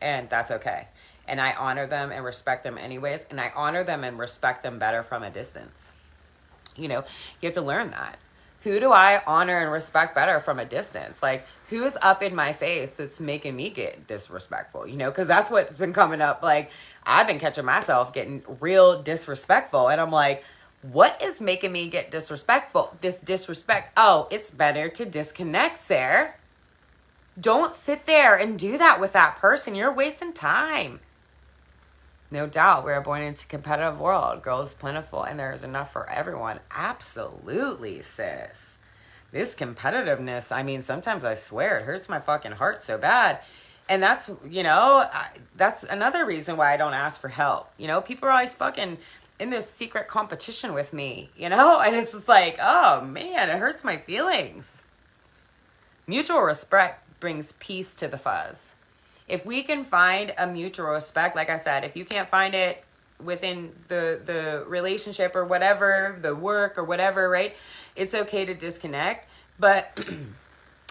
And that's okay. And I honor them and respect them anyways. And I honor them and respect them better from a distance. You have to learn that. Who do I honor and respect better from a distance? Like, who's up in my face that's making me get disrespectful? Because that's what's been coming up. Like, I've been catching myself getting real disrespectful. And I'm like, what is making me get disrespectful? This disrespect. Oh, it's better to disconnect, Sarah. Don't sit there and do that with that person. You're wasting time. No doubt, we're born into a competitive world. Girl is plentiful, and there's enough for everyone. Absolutely, sis. This competitiveness, sometimes I swear it hurts my fucking heart so bad. And that's, that's another reason why I don't ask for help. People are always fucking in this secret competition with me, and it's just like, oh man, it hurts my feelings. Mutual respect brings peace to the fuzz. If we can find a mutual respect, like I said, if you can't find it within the relationship or whatever, the work or whatever, right? It's okay to disconnect, but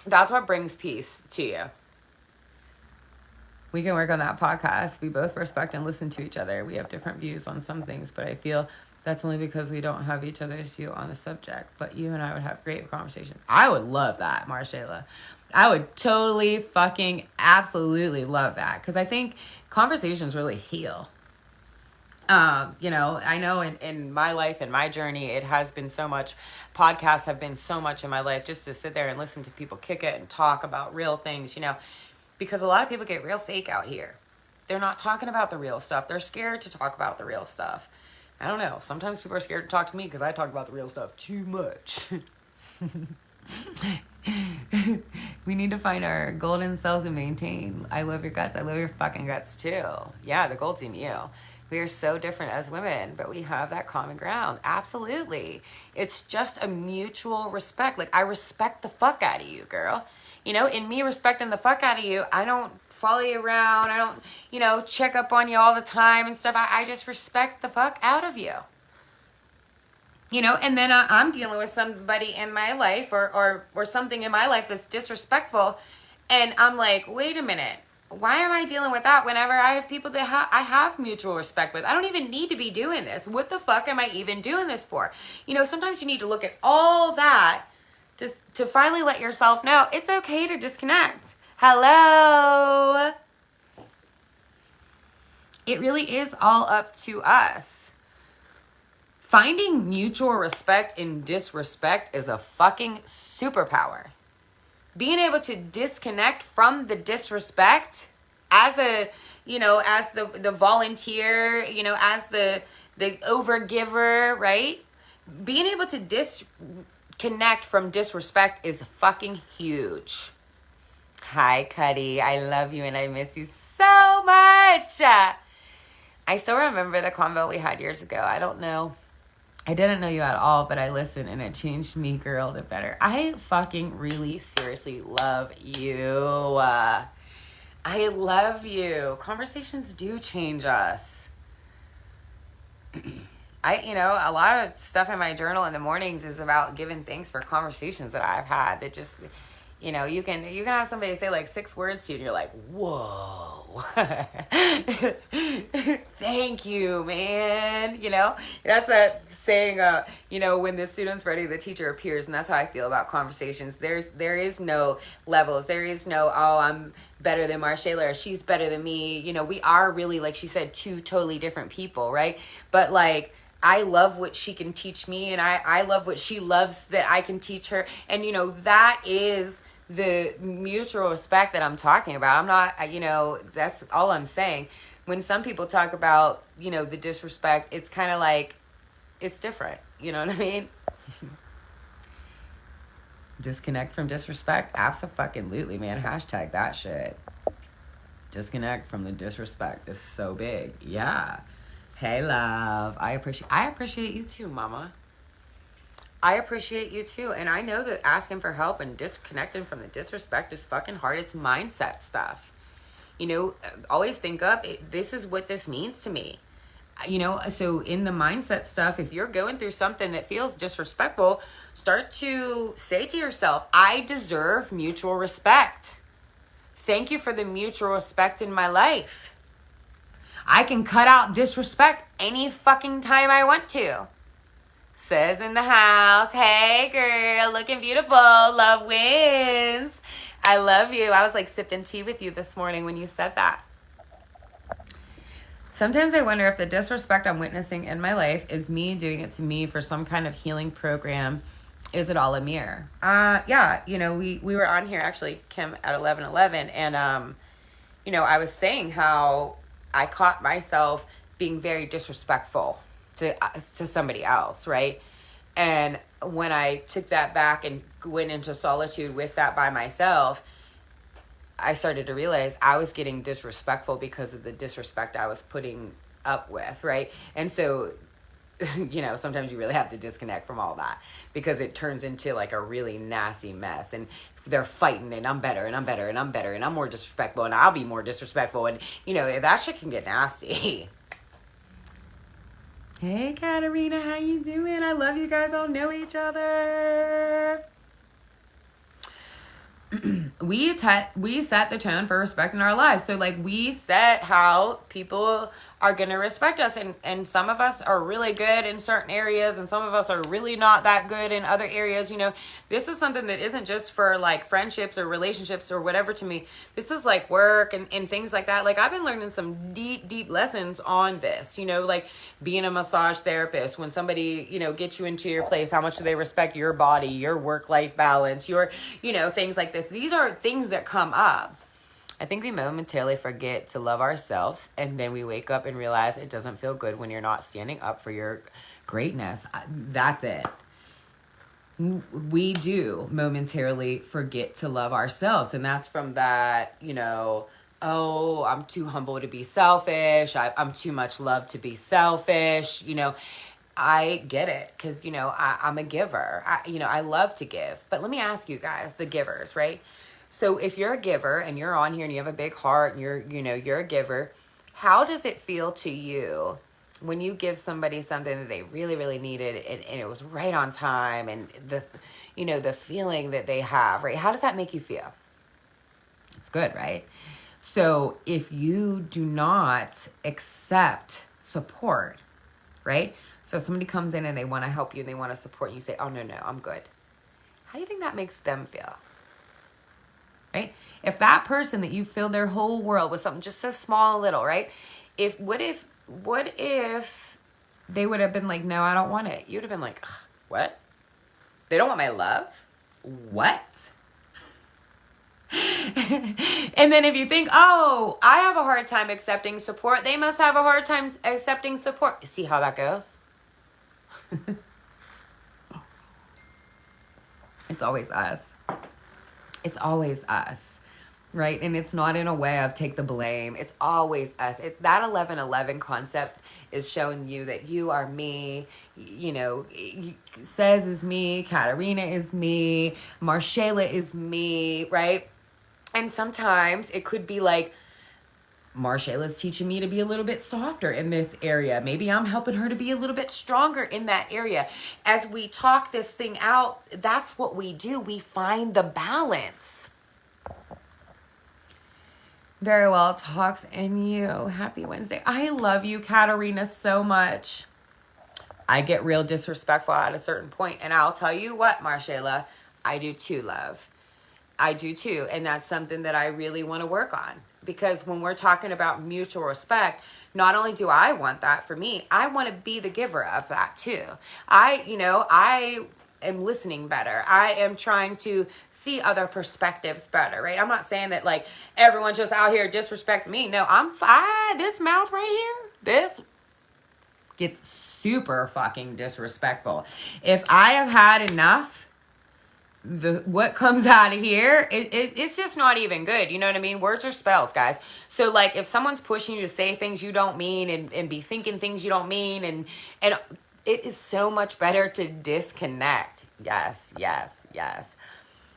that's what brings peace to you. We can work on that podcast. We both respect and listen to each other. We have different views on some things, but I feel that's only because we don't have each other's view on the subject. But you and I would have great conversations. I would love that, Marshayla. I would totally fucking absolutely love that, because I think conversations really heal. You know, I know in my life, in my journey, it has been so much, podcasts have been so much in my life, just to sit there and listen to people kick it and talk about real things, you know, because a lot of people get real fake out here. They're not talking about the real stuff. They're scared to talk about the real stuff. I don't know. Sometimes people are scared to talk to me because I talk about the real stuff too much. We need to find our golden selves and maintain. I love your guts. I love your fucking guts too. Yeah, the gold's in you. We are so different as women, but we have that common ground. Absolutely. It's just a mutual respect. Like, I respect the fuck out of you, girl. You know, in me respecting the fuck out of you, I don't follow you around. I don't, you know, check up on you all the time and stuff. I just respect the fuck out of you. You know, and then I'm dealing with somebody in my life or something in my life that's disrespectful. And I'm like, wait a minute. Why am I dealing with that whenever I have people that I have mutual respect with? I don't even need to be doing this. What the fuck am I even doing this for? You know, sometimes you need to look at all that to finally let yourself know it's okay to disconnect. Hello. It really is all up to us. Finding mutual respect in disrespect is a fucking superpower. Being able to disconnect from the disrespect as a, you know, as the volunteer, you know, as the overgiver, right? Being able to disconnect from disrespect is fucking huge. Hi, Cuddy. I love you and I miss you so much. I still remember the convo we had years ago. I don't know. I didn't know you at all, but I listened and it changed me, girl, to better. I fucking really seriously love you. I love you. Conversations do change us. You know, a lot of stuff in my journal in the mornings is about giving thanks for conversations that I've had that just, you know, you can have somebody say like 6 words to you and you're like, whoa. Thank you, man. You know, that's that saying, you know, when the student's ready, the teacher appears. And that's how I feel about conversations. There is no levels. There is no, oh, I'm better than Marshayla or she's better than me. You know, we are really, like she said, 2 totally different people, right? But like, I love what she can teach me and I love what she loves that I can teach her. And, you know, that is the mutual respect that I'm talking about. I'm not, you know, that's all I'm saying. When some people talk about, you know, the disrespect, it's kind of like, it's different. You know what I mean? Disconnect from disrespect? Abso-fucking-lutely, man. Hashtag that shit. Disconnect from the disrespect is so big. Yeah. Hey, love. I appreciate you too, mama. I appreciate you too. And I know that asking for help and disconnecting from the disrespect is fucking hard. It's mindset stuff. You know, always think of it, this is what this means to me. You know, so in the mindset stuff, if you're going through something that feels disrespectful, start to say to yourself, I deserve mutual respect. Thank you for the mutual respect in my life. I can cut out disrespect any fucking time I want to. Says in the house, hey girl, looking beautiful, love wins. I love you. I was like sipping tea with you this morning when you said that. Sometimes I wonder if the disrespect I'm witnessing in my life is me doing it to me for some kind of healing program. Is it all a mirror? Yeah, you know, we were on here actually, Kim, at 11:11, and you know, I was saying how I caught myself being very disrespectful to somebody else, right? And when I took that back and went into solitude with that by myself, I started to realize I was getting disrespectful because of the disrespect I was putting up with, right? And so, you know, sometimes you really have to disconnect from all that because it turns into like a really nasty mess. And they're fighting and I'm better and I'm better and I'm better and I'm more disrespectful and I'll be more disrespectful. And, you know, that shit can get nasty. Hey, Katarina, how you doing? I love you guys all know each other. We set the tone for respect in our lives. So, like, we set how people are going to respect us. And some of us are really good in certain areas, and some of us are really not that good in other areas. You know, this is something that isn't just for like friendships or relationships or whatever to me. This is like work and things like that. Like I've been learning some deep lessons on this, you know, like being a massage therapist, when somebody, you know, gets you into your place, how much do they respect your body, your work-life balance, your, you know, things like this. These are things that come up. I think we momentarily forget to love ourselves, and then we wake up and realize it doesn't feel good when you're not standing up for your greatness. That's it. We do momentarily forget to love ourselves, and that's from that, you know, oh, I'm too humble to be selfish. I'm too much love to be selfish. You know, I get it because, you know, I'm a giver. I love to give. But let me ask you guys, the givers, right? So if you're a giver and you're on here and you have a big heart and you're a giver, how does it feel to you when you give somebody something that they really needed and it was right on time, and the feeling that they have, right? How does that make you feel? It's good, right? So if you do not accept support, right? So if somebody comes in and they want to help you and they want to support you, you say, oh, no, I'm good. How do you think that makes them feel? Right? If that person that you filled their whole world with something just so small and little, right? What if they would have been like, no, I don't want it. You'd have been like, what? They don't want my love? What? And then if you think, oh, I have a hard time accepting support, they must have a hard time accepting support. See how that goes? It's always us. It's always us, right? And it's not in a way of take the blame. It's always us. That 11:11 concept is showing you that you are me. You know, Says is me. Katarina is me. Marshayla is me, right? And sometimes it could be like, Marshayla's teaching me to be a little bit softer in this area. Maybe I'm helping her to be a little bit stronger in that area. As we talk this thing out, that's what we do. We find the balance. Very well, Talks and you. Happy Wednesday. I love you, Katarina, so much. I get real disrespectful at a certain point. And I'll tell you what, Marshayla, I do too, love. I do too. And that's something that I really want to work on. Because when we're talking about mutual respect, not only do I want that for me, I want to be the giver of that too. I am listening better. I am trying to see other perspectives better, right? I'm not saying that like everyone's just out here disrespect me. No, I'm fine. This mouth right here, this gets super fucking disrespectful. If I have had enough, what comes out of here, it's just not even good. You know what I mean? Words are spells, guys. So like if someone's pushing you to say things you don't mean and be thinking things you don't mean, and it is so much better to disconnect. Yes.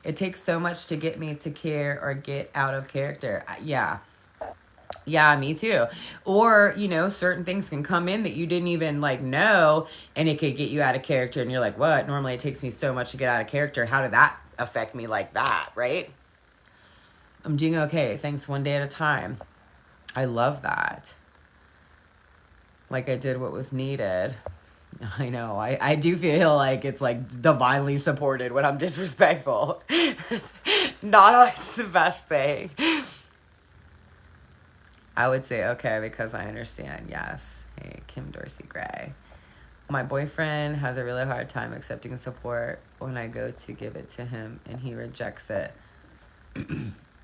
It takes so much to get me to care or get out of character. Yeah, me too. Or, certain things can come in that you didn't even know, and it could get you out of character. And you're like, what? Normally it takes me so much to get out of character. How did that affect me like that, right? I'm doing okay. Thanks, one day at a time. I love that. Like I did what was needed. I know. I do feel like it's like divinely supported when I'm disrespectful. Not always the best thing. I would say, okay, because I understand. Yes. Hey, Kim Dorsey Gray. My boyfriend has a really hard time accepting support when I go to give it to him and he rejects it.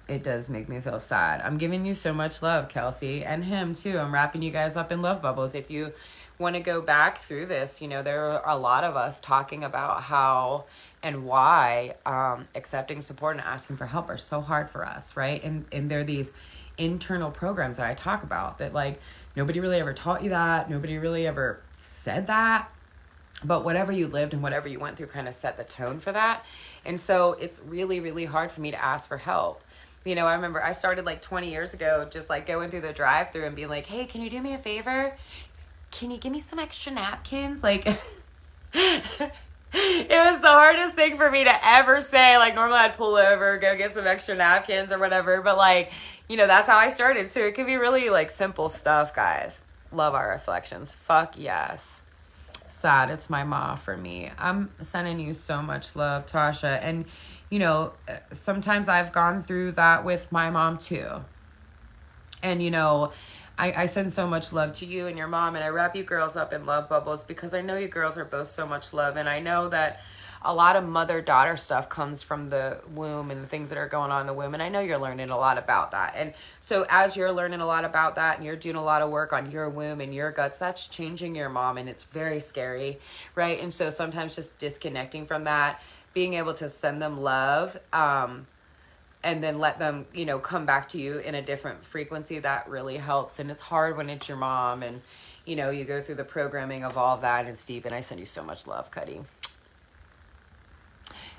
It does make me feel sad. I'm giving you so much love, Kelsey, and him too. I'm wrapping you guys up in love bubbles. If you want to go back through this, there are a lot of us talking about how and why accepting support and asking for help are so hard for us, right? And there are these internal programs that I talk about that nobody really ever taught you that. Nobody really ever said that. But whatever you lived and whatever you went through kind of set the tone for that. And so it's really, really hard for me to ask for help. I remember I started 20 years ago, just going through the drive-thru and being like, hey, can you do me a favor? Can you give me some extra napkins? It was the hardest thing for me to ever say. Normally I'd pull over, go get some extra napkins or whatever. But that's how I started. So it can be really simple stuff, guys. Love our reflections. Fuck yes. Sad it's my ma for me. I'm sending you so much love, Tasha. And, you know, sometimes I've gone through that with my mom too. And, you know, I send so much love to you and your mom, and I wrap you girls up in love bubbles because I know you girls are both so much love. And I know that a lot of mother-daughter stuff comes from the womb and the things that are going on in the womb. And I know you're learning a lot about that. And so as you're learning a lot about that and you're doing a lot of work on your womb and your guts, that's changing your mom, and it's very scary, right? And so sometimes just disconnecting from that, being able to send them love, and then let them, you know, come back to you in a different frequency, that really helps. And it's hard when it's your mom and, you know, you go through the programming of all that. It's deep, and I send you so much love, Cuddy.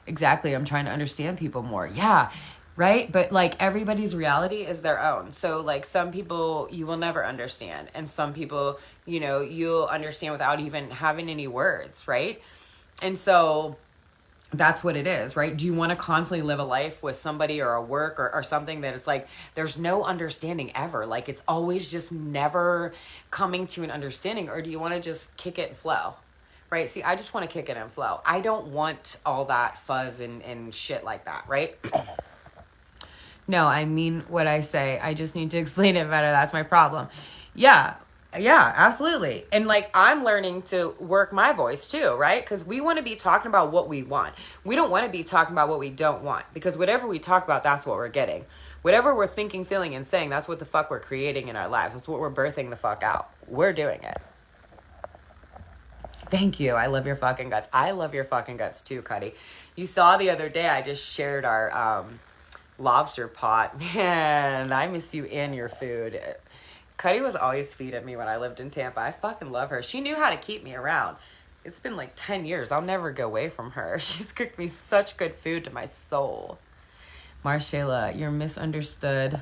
Exactly. I'm trying to understand people more. Yeah. Right. But like everybody's reality is their own. So like some people you will never understand. And some people, you know, you'll understand without even having any words. Right. And so that's what it is, right? Do you want to constantly live a life with somebody or a work or something that it's like there's no understanding ever? Like it's always just never coming to an understanding? Or do you want to just kick it and flow? Right? See, I just want to kick it and flow. I don't want all that fuzz and shit like that, right? No, I mean what I say. I just need to explain it better. That's my problem. Yeah. Yeah, absolutely. And like I'm learning to work my voice too, right? Because we want to be talking about what we want. We don't want to be talking about what we don't want, because whatever we talk about, that's what we're getting. Whatever we're thinking, feeling, and saying, that's what the fuck we're creating in our lives. That's what we're birthing the fuck out. We're doing it. Thank you. I love your fucking guts. I love your fucking guts too, Cuddy. You saw the other day I just shared our lobster pot. Man, I miss you and your food. Cuddy was always feeding me when I lived in Tampa. I fucking love her. She knew how to keep me around. It's been like 10 years. I'll never go away from her. She's cooked me such good food to my soul. Marshayla, you're misunderstood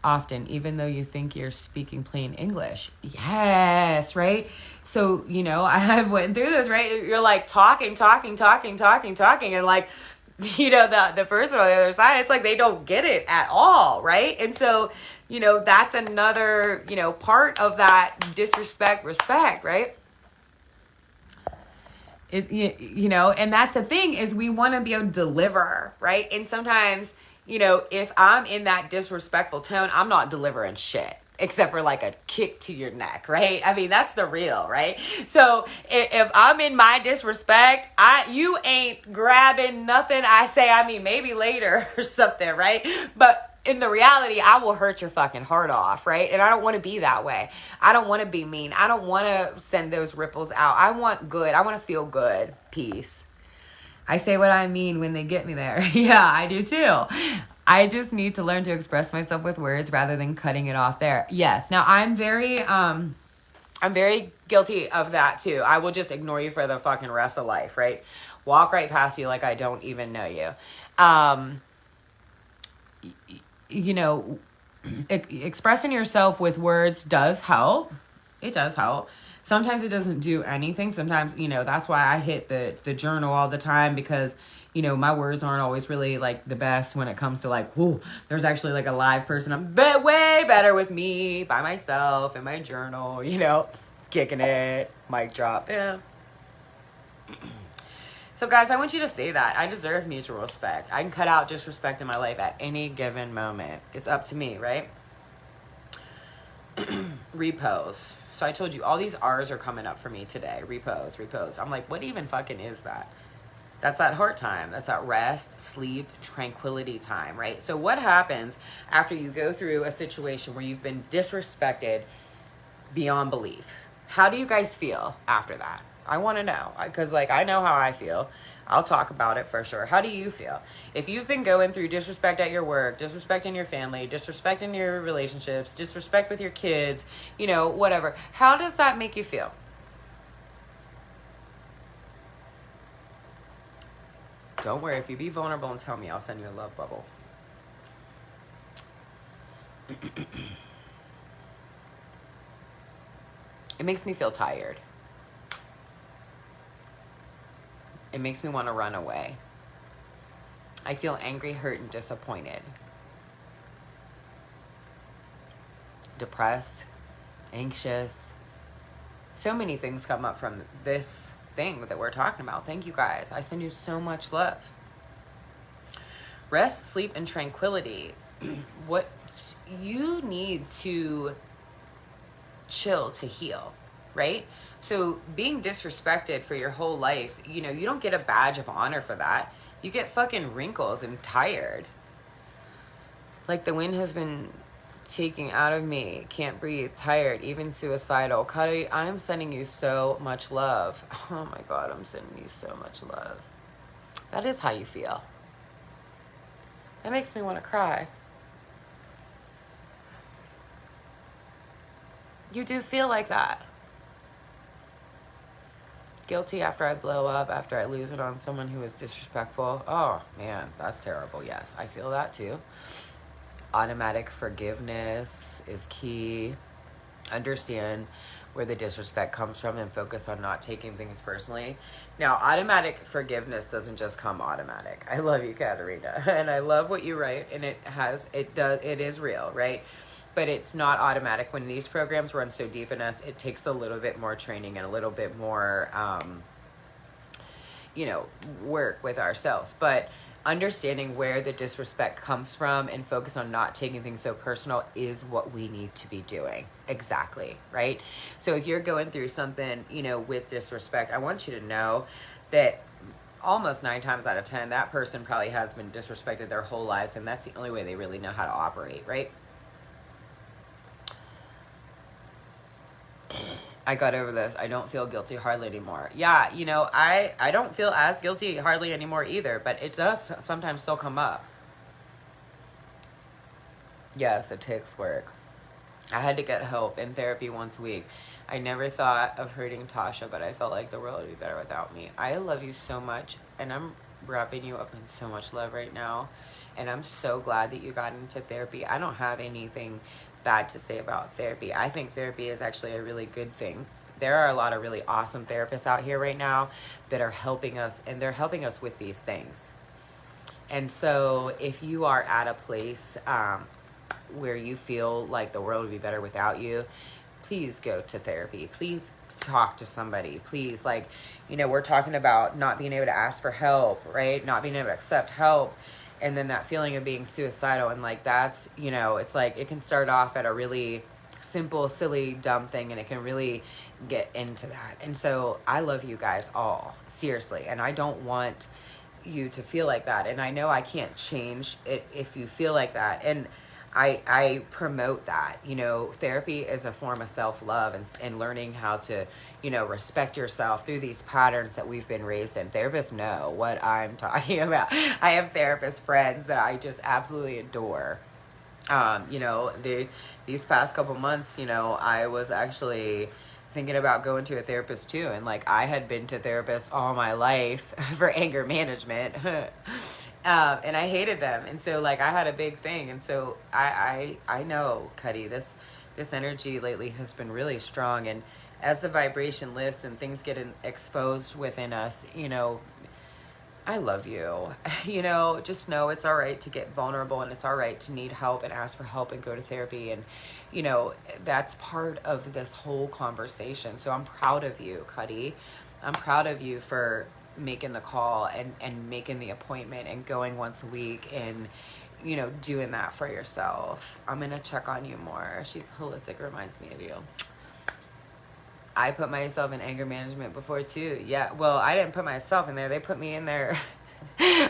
often, even though you think you're speaking plain English. Yes, right? So, you know, I have went through this, right? You're like talking, and like, you know, the person on the other side, it's like they don't get it at all, right? And so, you know, that's another, you know, part of that disrespect, respect, right? You know, and that's the thing is we want to be able to deliver, right? And sometimes, you know, if I'm in that disrespectful tone, I'm not delivering shit except for like a kick to your neck, right? I mean, that's the real, right? So if I'm in my disrespect, you ain't grabbing nothing I say. I mean, maybe later or something, right? But in the reality, I will hurt your fucking heart off, right? And I don't want to be that way. I don't want to be mean. I don't want to send those ripples out. I want good. I want to feel good. Peace. I say what I mean when they get me there. Yeah, I do too. I just need to learn to express myself with words rather than cutting it off there. Yes. Now I'm very guilty of that too. I will just ignore you for the fucking rest of life, right? Walk right past you like I don't even know you. You know, expressing yourself with words does help. It does help. Sometimes it doesn't do anything. Sometimes, you know, that's why I hit the journal all the time, because, you know, my words aren't always really like the best when it comes to like, whoo, there's actually like a live person. I'm way better with me by myself in my journal, you know, kicking it, mic drop. Yeah. So guys, I want you to see that I deserve mutual respect. I can cut out disrespect in my life at any given moment. It's up to me, right? Repose. So I told you all these R's are coming up for me today. Repose. I'm like, what even fucking is that? That's that heart time. That's that rest, sleep, tranquility time, right? So what happens after you go through a situation where you've been disrespected beyond belief? How do you guys feel after that? I want to know, because like I know how I feel. I'll talk about it for sure. How do you feel? If you've been going through disrespect at your work, disrespect in your family, disrespect in your relationships, disrespect with your kids, you know, whatever, how does that make you feel? Don't worry. If you be vulnerable and tell me, I'll send you a love bubble. It makes me feel tired. It makes me want to run away. I feel angry, hurt, and disappointed. Depressed, anxious. So many things come up from this thing that we're talking about. Thank you guys. I send you so much love. Rest, sleep, and tranquility. What you need to chill to heal, right? So being disrespected for your whole life, you know, you don't get a badge of honor for that. You get fucking wrinkles and tired. Like the wind has been taking out of me. Can't breathe, tired, even suicidal. Cuddy, I'm sending you so much love. Oh my God, I'm sending you so much love. That is how you feel. That makes me want to cry. You do feel like that. Guilty after I blow up, after I lose it on someone who is disrespectful. Oh, man, that's terrible. Yes, I feel that too. Automatic forgiveness is key. Understand where the disrespect comes from and focus on not taking things personally. Now, automatic forgiveness doesn't just come automatic. I love you, Katarina, and I love what you write, and it is real, right? But it's not automatic. When these programs run so deep in us, it takes a little bit more training and a little bit more, work with ourselves. But understanding where the disrespect comes from and focus on not taking things so personal is what we need to be doing. Exactly, right? So if you're going through something, with disrespect, I want you to know that almost 9 times out of 10, that person probably has been disrespected their whole lives, and that's the only way they really know how to operate, right? I got over this. I don't feel guilty hardly anymore. Yeah, I don't feel as guilty hardly anymore either, but it does sometimes still come up. Yes, it takes work. I had to get help in therapy once a week. I never thought of hurting Tasha, but I felt like the world would be better without me. I love you so much, and I'm wrapping you up in so much love right now, and I'm so glad that you got into therapy. I don't have anything bad to say about therapy. I think therapy is actually a really good thing. There are a lot of really awesome therapists out here right now that are helping us, and they're helping us with these things. And so if you are at a place where you feel like the world would be better without you, please go to therapy. Please talk to somebody. Please, we're talking about not being able to ask for help, right? Not being able to accept help. And then that feeling of being suicidal, and that's, it's like it can start off at a really simple, silly, dumb thing, and it can really get into that. And so I love you guys all, seriously, and I don't want you to feel like that. And I know I can't change it if you feel like that. And I promote that. Therapy is a form of self-love and learning how to, respect yourself through these patterns that we've been raised in. Therapists know what I'm talking about. I have therapist friends that I just absolutely adore. These past couple months, I was actually thinking about going to a therapist too. And I had been to therapists all my life for anger management. And I hated them. And so I had a big thing. And so I know, Cuddy, this energy lately has been really strong. And as the vibration lifts and things get exposed within us, I love you. Just know it's all right to get vulnerable, and it's all right to need help and ask for help and go to therapy. And, that's part of this whole conversation. So I'm proud of you, Cuddy. I'm proud of you for making the call and making the appointment and going once a week and, doing that for yourself. I'm going to check on you more. She's holistic, reminds me of you. I put myself in anger management before too. Yeah, well, I didn't put myself in there. They put me in there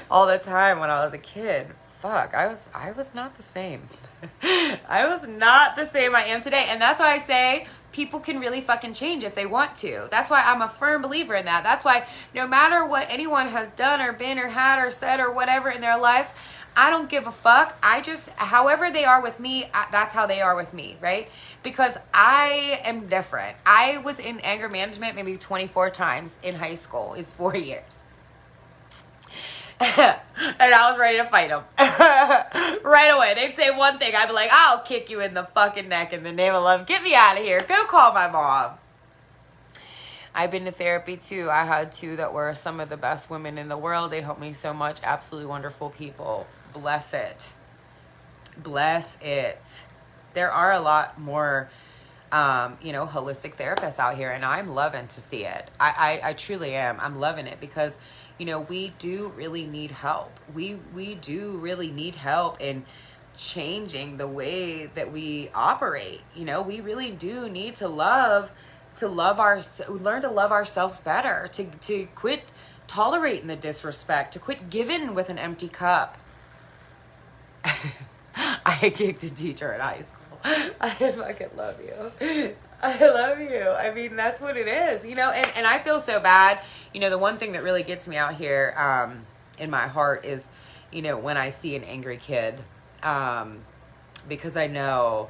all the time when I was a kid. Fuck, I was not the same. I was not the same I am today. And that's why I say people can really fucking change if they want to. That's why I'm a firm believer in that. That's why no matter what anyone has done or been or had or said or whatever in their lives, I don't give a fuck. I just, however they are with me, that's how they are with me, right? Because I am different. I was in anger management maybe 24 times in high school. It's 4 years. And I was ready to fight them. Right away. They'd say one thing. I'd be like, I'll kick you in the fucking neck in the name of love. Get me out of here. Go call my mom. I've been to therapy too. I had 2 that were some of the best women in the world. They helped me so much. Absolutely wonderful people. Bless it. Bless it. There are a lot more holistic therapists out here, and I'm loving to see it. I truly am. I'm loving it because, we do really need help. We do really need help in changing the way that we operate. We really do need to learn to love ourselves better, to quit tolerating the disrespect, to quit giving with an empty cup. I kicked a teacher in high school. I fucking love you. I love you. I mean, that's what it is, and I feel so bad. The one thing that really gets me out here in my heart is, when I see an angry kid, because I know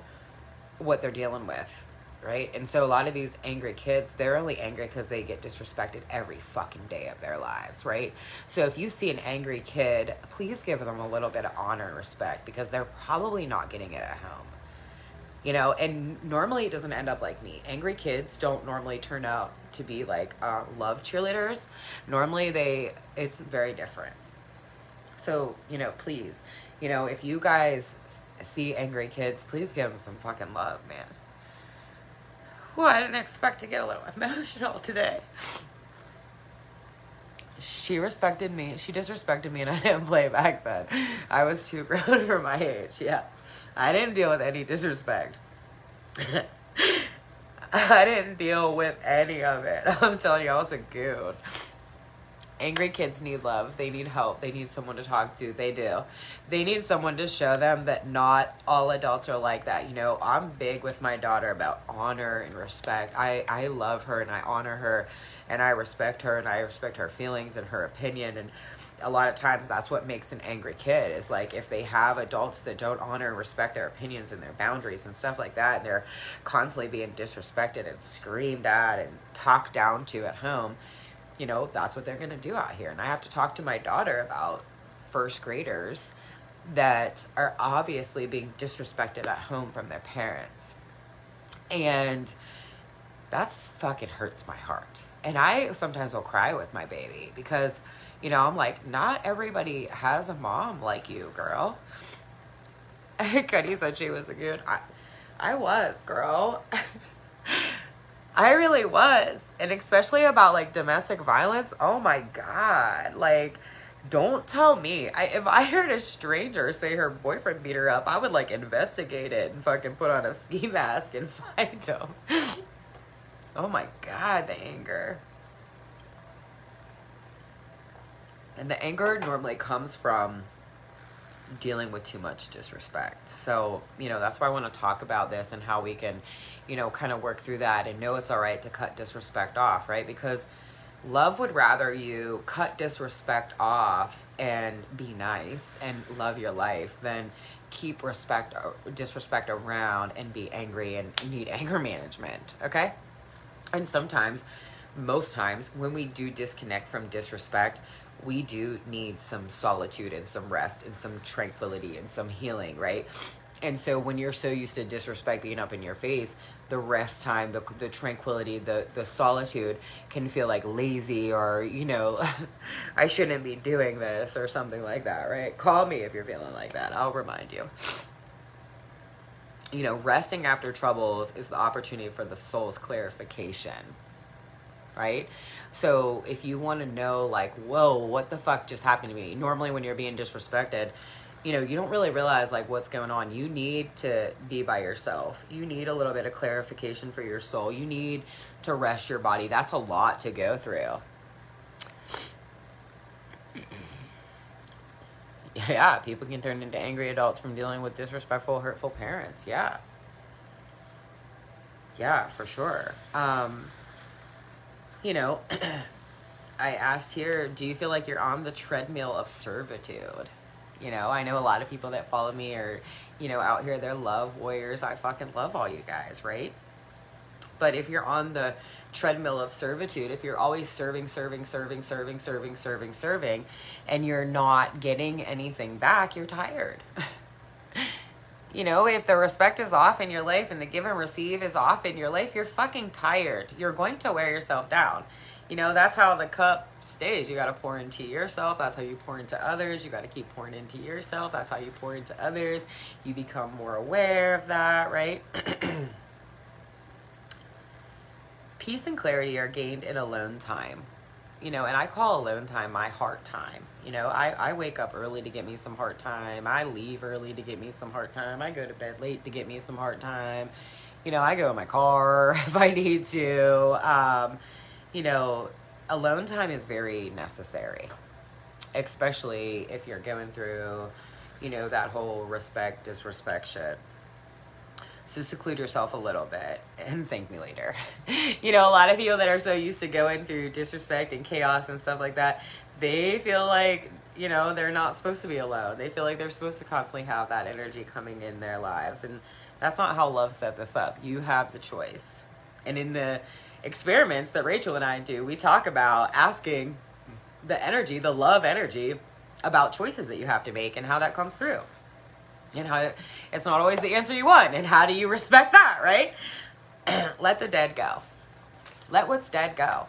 what they're dealing with, right? And so a lot of these angry kids, they're only angry because they get disrespected every fucking day of their lives, right? So if you see an angry kid, please give them a little bit of honor and respect, because they're probably not getting it at home. And normally it doesn't end up like me. Angry kids don't normally turn out to be like love cheerleaders. Normally it's very different. So, please, if you guys see angry kids, please give them some fucking love, man. Well, I didn't expect to get a little emotional today. She respected me. She disrespected me, and I didn't play back then. I was too grown for my age. Yeah. I didn't deal with any disrespect. I didn't deal with any of it. I'm telling you, I was a goon. Angry kids need love. They need help. They need someone to talk to. They do. They need someone to show them that not all adults are like that. I'm big with my daughter about honor and respect. I love her, and I honor her, and I respect her, and I respect her feelings and her opinion. And a lot of times that's what makes an angry kid, is like if they have adults that don't honor and respect their opinions and their boundaries and stuff like that, and they're constantly being disrespected and screamed at and talked down to at home, that's what they're going to do out here. And I have to talk to my daughter about first graders that are obviously being disrespected at home from their parents. And that's fucking hurts my heart. And I sometimes will cry with my baby because, I'm like, not everybody has a mom like you, girl. Cuddy said she was a good. I was, girl. I really was. And especially about like domestic violence. Oh my God. Like, don't tell me. If I heard a stranger say her boyfriend beat her up, I would like investigate it and fucking put on a ski mask and find him. Oh my God, the anger. And the anger normally comes from dealing with too much disrespect. So, that's why I want to talk about this and how we can, kind of work through that and know it's all right to cut disrespect off, right? Because love would rather you cut disrespect off and be nice and love your life than keep disrespect around and be angry and need anger management, okay? And most times, when we do disconnect from disrespect, we do need some solitude and some rest and some tranquility and some healing, right? And so when you're so used to disrespect being up in your face, the rest time, the tranquility, the solitude can feel like lazy or, I shouldn't be doing this or something like that, right? Call me if you're feeling like that. I'll remind you. Resting after troubles is the opportunity for the soul's clarification, right? So if you want to know, like, whoa, what the fuck just happened to me? Normally when you're being disrespected, you don't really realize like what's going on. You need to be by yourself. You need a little bit of clarification for your soul. You need to rest your body. That's a lot to go through. Yeah, people can turn into angry adults from dealing with disrespectful, hurtful parents. Yeah. Yeah, for sure. I asked here, do you feel like you're on the treadmill of servitude? I know a lot of people that follow me are, out here, they're love warriors. I fucking love all you guys, right? But if you're on the treadmill of servitude, if you're always serving, and you're not getting anything back, you're tired. If the respect is off in your life and the give and receive is off in your life, you're fucking tired. You're going to wear yourself down. That's how the cup stays. You got to pour into yourself. That's how you pour into others. You got to keep pouring into yourself. That's how you pour into others. You become more aware of that, right? Peace and clarity are gained in alone time. You know, and I call alone time my heart time. You know, I wake up early to get me some heart time. I leave early to get me some heart time. I go to bed late to get me some heart time. You know, I go in my car if I need to. You know, alone time is very necessary, especially if you're going through, you know, that whole respect, disrespect shit. So seclude yourself a little bit and thank me later. You know, a lot of people that are so used to going through disrespect and chaos and stuff like that, they feel like, you know, they're not supposed to be alone. They feel like they're supposed to constantly have that energy coming in their lives. And that's not how love set this up. You have the choice. And in the experiments that Rachel and I do, we talk about asking the energy, the love energy, about choices that you have to make and how that comes through. And how it's not always the answer you want. And how do you respect that, right? Let the dead go. Let what's dead go.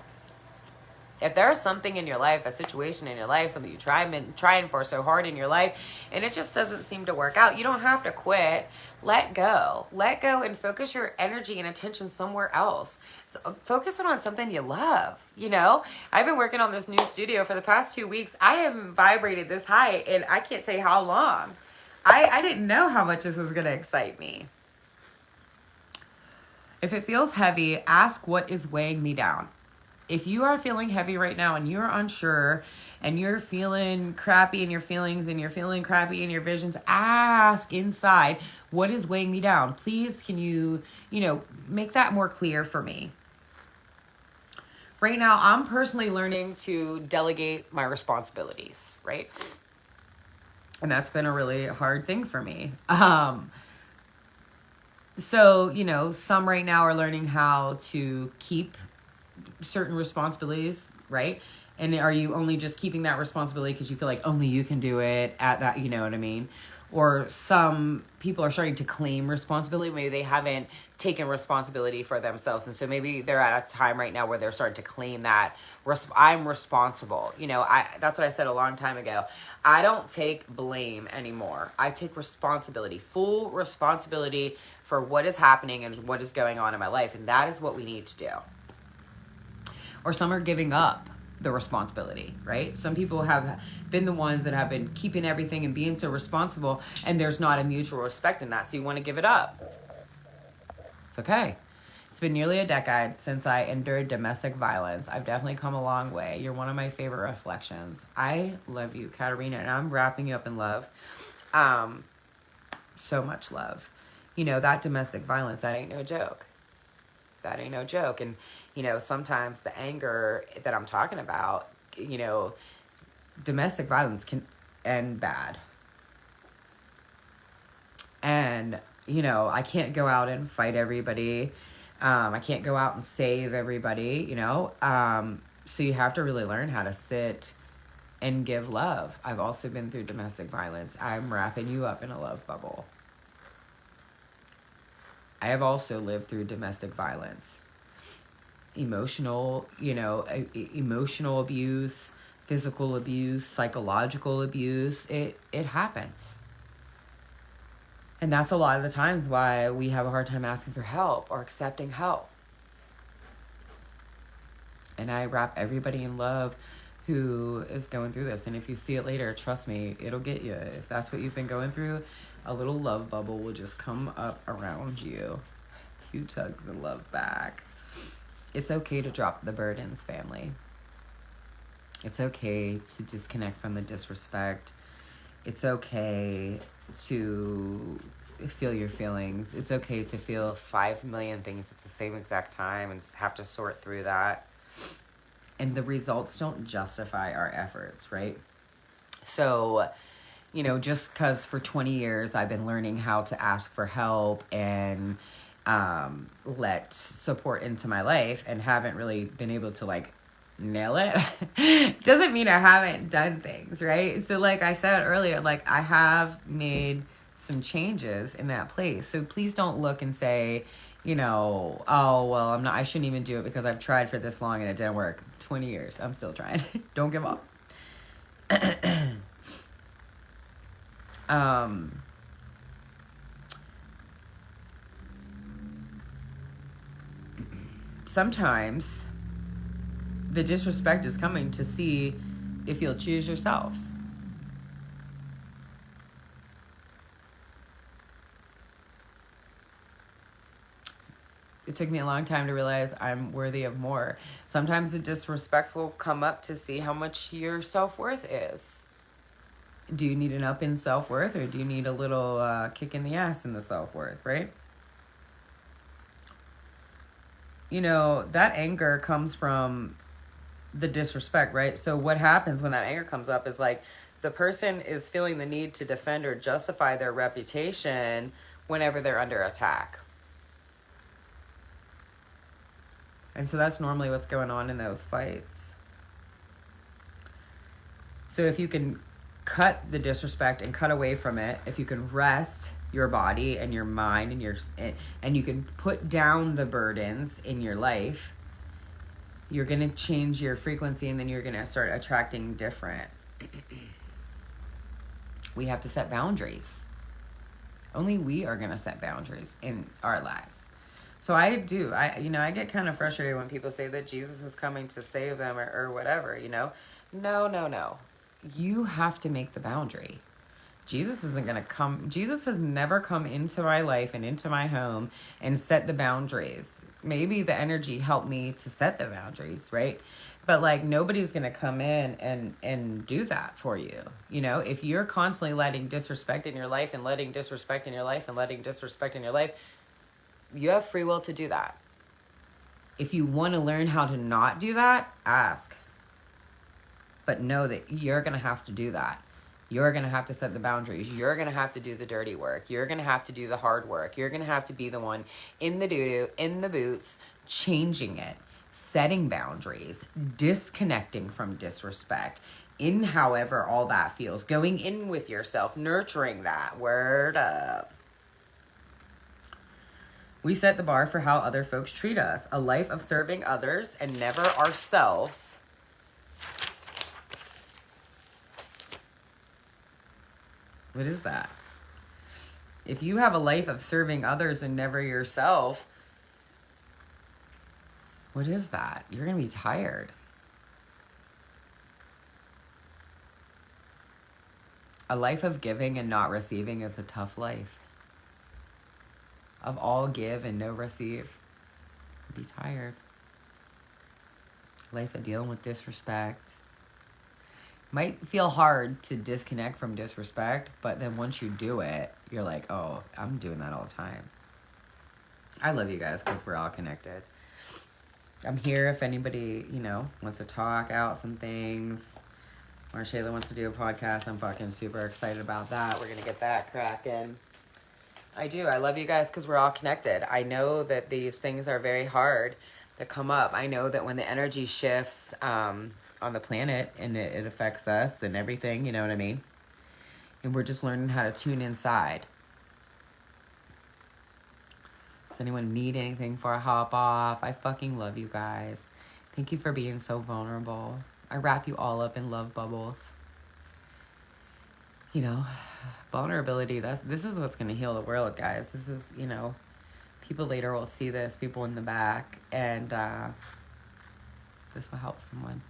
If there's something in your life, a situation in your life, something you trying for so hard in your life, and it just doesn't seem to work out, you don't have to quit. Let go. Let go and focus your energy and attention somewhere else. So focus on something you love. You know, I've been working on this new studio for the past 2 weeks. I haven't vibrated this high and I can't tell you how long. I didn't know how much this was going to excite me. If it feels heavy, ask what is weighing me down. If you are feeling heavy right now and you're unsure and you're feeling crappy in your feelings and you're feeling crappy in your visions, ask inside, what is weighing me down? Please, can you make that more clear for me? Right now, I'm personally learning to delegate my responsibilities, right? And that's been a really hard thing for me. So, you know, some right now are learning how to keep certain responsibilities, right? And are you only just keeping that responsibility because you feel like only you can do it at that, you know what I mean? Or some people are starting to claim responsibility. Maybe they haven't taken responsibility for themselves. And so maybe they're at a time right now where they're starting to claim that I'm responsible. You know, that's what I said a long time ago. I don't take blame anymore. I take responsibility, full responsibility for what is happening and what is going on in my life. And that is what we need to do. Or some are giving up the responsibility, right? Some people have been the ones that have been keeping everything and being so responsible, and there's not a mutual respect in that, so you want to give it up. It's okay. It's been nearly a decade since I endured domestic violence. I've definitely come a long way. You're one of my favorite reflections. I love you, Katarina, and I'm wrapping you up in love. So much love. You know, that domestic violence, that ain't no joke. That ain't no joke. And, you know, sometimes the anger that I'm talking about, you know, domestic violence can end bad. And, you know, I can't go out and fight everybody. I can't go out and save everybody, you know. So you have to really learn how to sit and give love. I've also been through domestic violence. I'm wrapping you up in a love bubble. I have also lived through domestic violence. Emotional abuse, physical abuse, psychological abuse. It happens. And that's a lot of the times why we have a hard time asking for help or accepting help. And I wrap everybody in love who is going through this. And if you see it later, trust me, it'll get you. If that's what you've been going through, a little love bubble will just come up around you. You tugs and love back. It's okay to drop the burdens, family. It's okay to disconnect from the disrespect. It's okay to feel your feelings. It's okay to feel 5 million things at the same exact time and have to sort through that. And the results don't justify our efforts, right? So, you know, just because for 20 years I've been learning how to ask for help and let support into my life and haven't really been able to like nail it doesn't mean I haven't done things, right? So like I said earlier, like I have made some changes in that place. So please don't look and say, you know, oh, well, I shouldn't even do it because I've tried for this long and it didn't work. 20 years. I'm still trying. Don't give up. sometimes the disrespect is coming to see if you'll choose yourself. It took me a long time to realize I'm worthy of more. Sometimes the disrespect will come up to see how much your self-worth is. Do you need an up in self-worth, or do you need a little kick in the ass in the self-worth, right? You know, that anger comes from the disrespect, right? So what happens when that anger comes up is like the person is feeling the need to defend or justify their reputation whenever they're under attack. And so that's normally what's going on in those fights. So if you can cut the disrespect and cut away from it, if you can rest your body and your mind and you can put down the burdens in your life, you're going to change your frequency, and then you're going to start attracting different. We have to set boundaries. Only we are going to set boundaries in our lives. So I get kind of frustrated when people say that Jesus is coming to save them or whatever, you know. No. You have to make the boundary. Jesus isn't going to come. Jesus has never come into my life and into my home and set the boundaries. Maybe the energy helped me to set the boundaries, right? But like nobody's going to come in and do that for you. You know, if you're constantly letting disrespect in your life and letting disrespect in your life and letting disrespect in your life, you have free will to do that. If you want to learn how to not do that, ask. But know that you're going to have to do that. You're going to have to set the boundaries. You're going to have to do the dirty work. You're going to have to do the hard work. You're going to have to be the one in the doo-doo, in the boots, changing it, setting boundaries, disconnecting from disrespect, in however all that feels, going in with yourself, nurturing that. Word up. We set the bar for how other folks treat us. A life of serving others and never ourselves. What is that? If you have a life of serving others and never yourself, what is that? You're going to be tired. A life of giving and not receiving is a tough life. Of all give and no receive, you'll be tired. Life of dealing with disrespect. Might feel hard to disconnect from disrespect, but then once you do it, you're like, oh, I'm doing that all the time. I love you guys because we're all connected. I'm here if anybody, wants to talk out some things. Or Shayla wants to do a podcast. I'm fucking super excited about that. We're going to get that cracking. I do. I love you guys because we're all connected. I know that these things are very hard to come up. I know that when the energy shifts on the planet and it affects us and everything, you know what I mean? And we're just learning how to tune inside. Does anyone need anything for a hop off? I fucking love you guys. Thank you for being so vulnerable. I wrap you all up in love bubbles. Vulnerability, this is what's going to heal the world, guys. This is, people later will see this, people in the back, and this will help someone.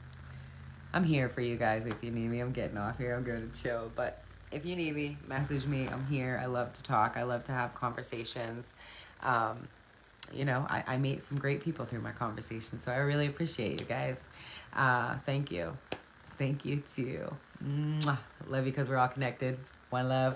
I'm here for you guys if you need me. I'm getting off here. I'm going to chill. But if you need me, message me. I'm here. I love to talk. I love to have conversations. I meet some great people through my conversation, so I really appreciate you guys. Thank you. Thank you too. Mwah. Love you because we're all connected. One love.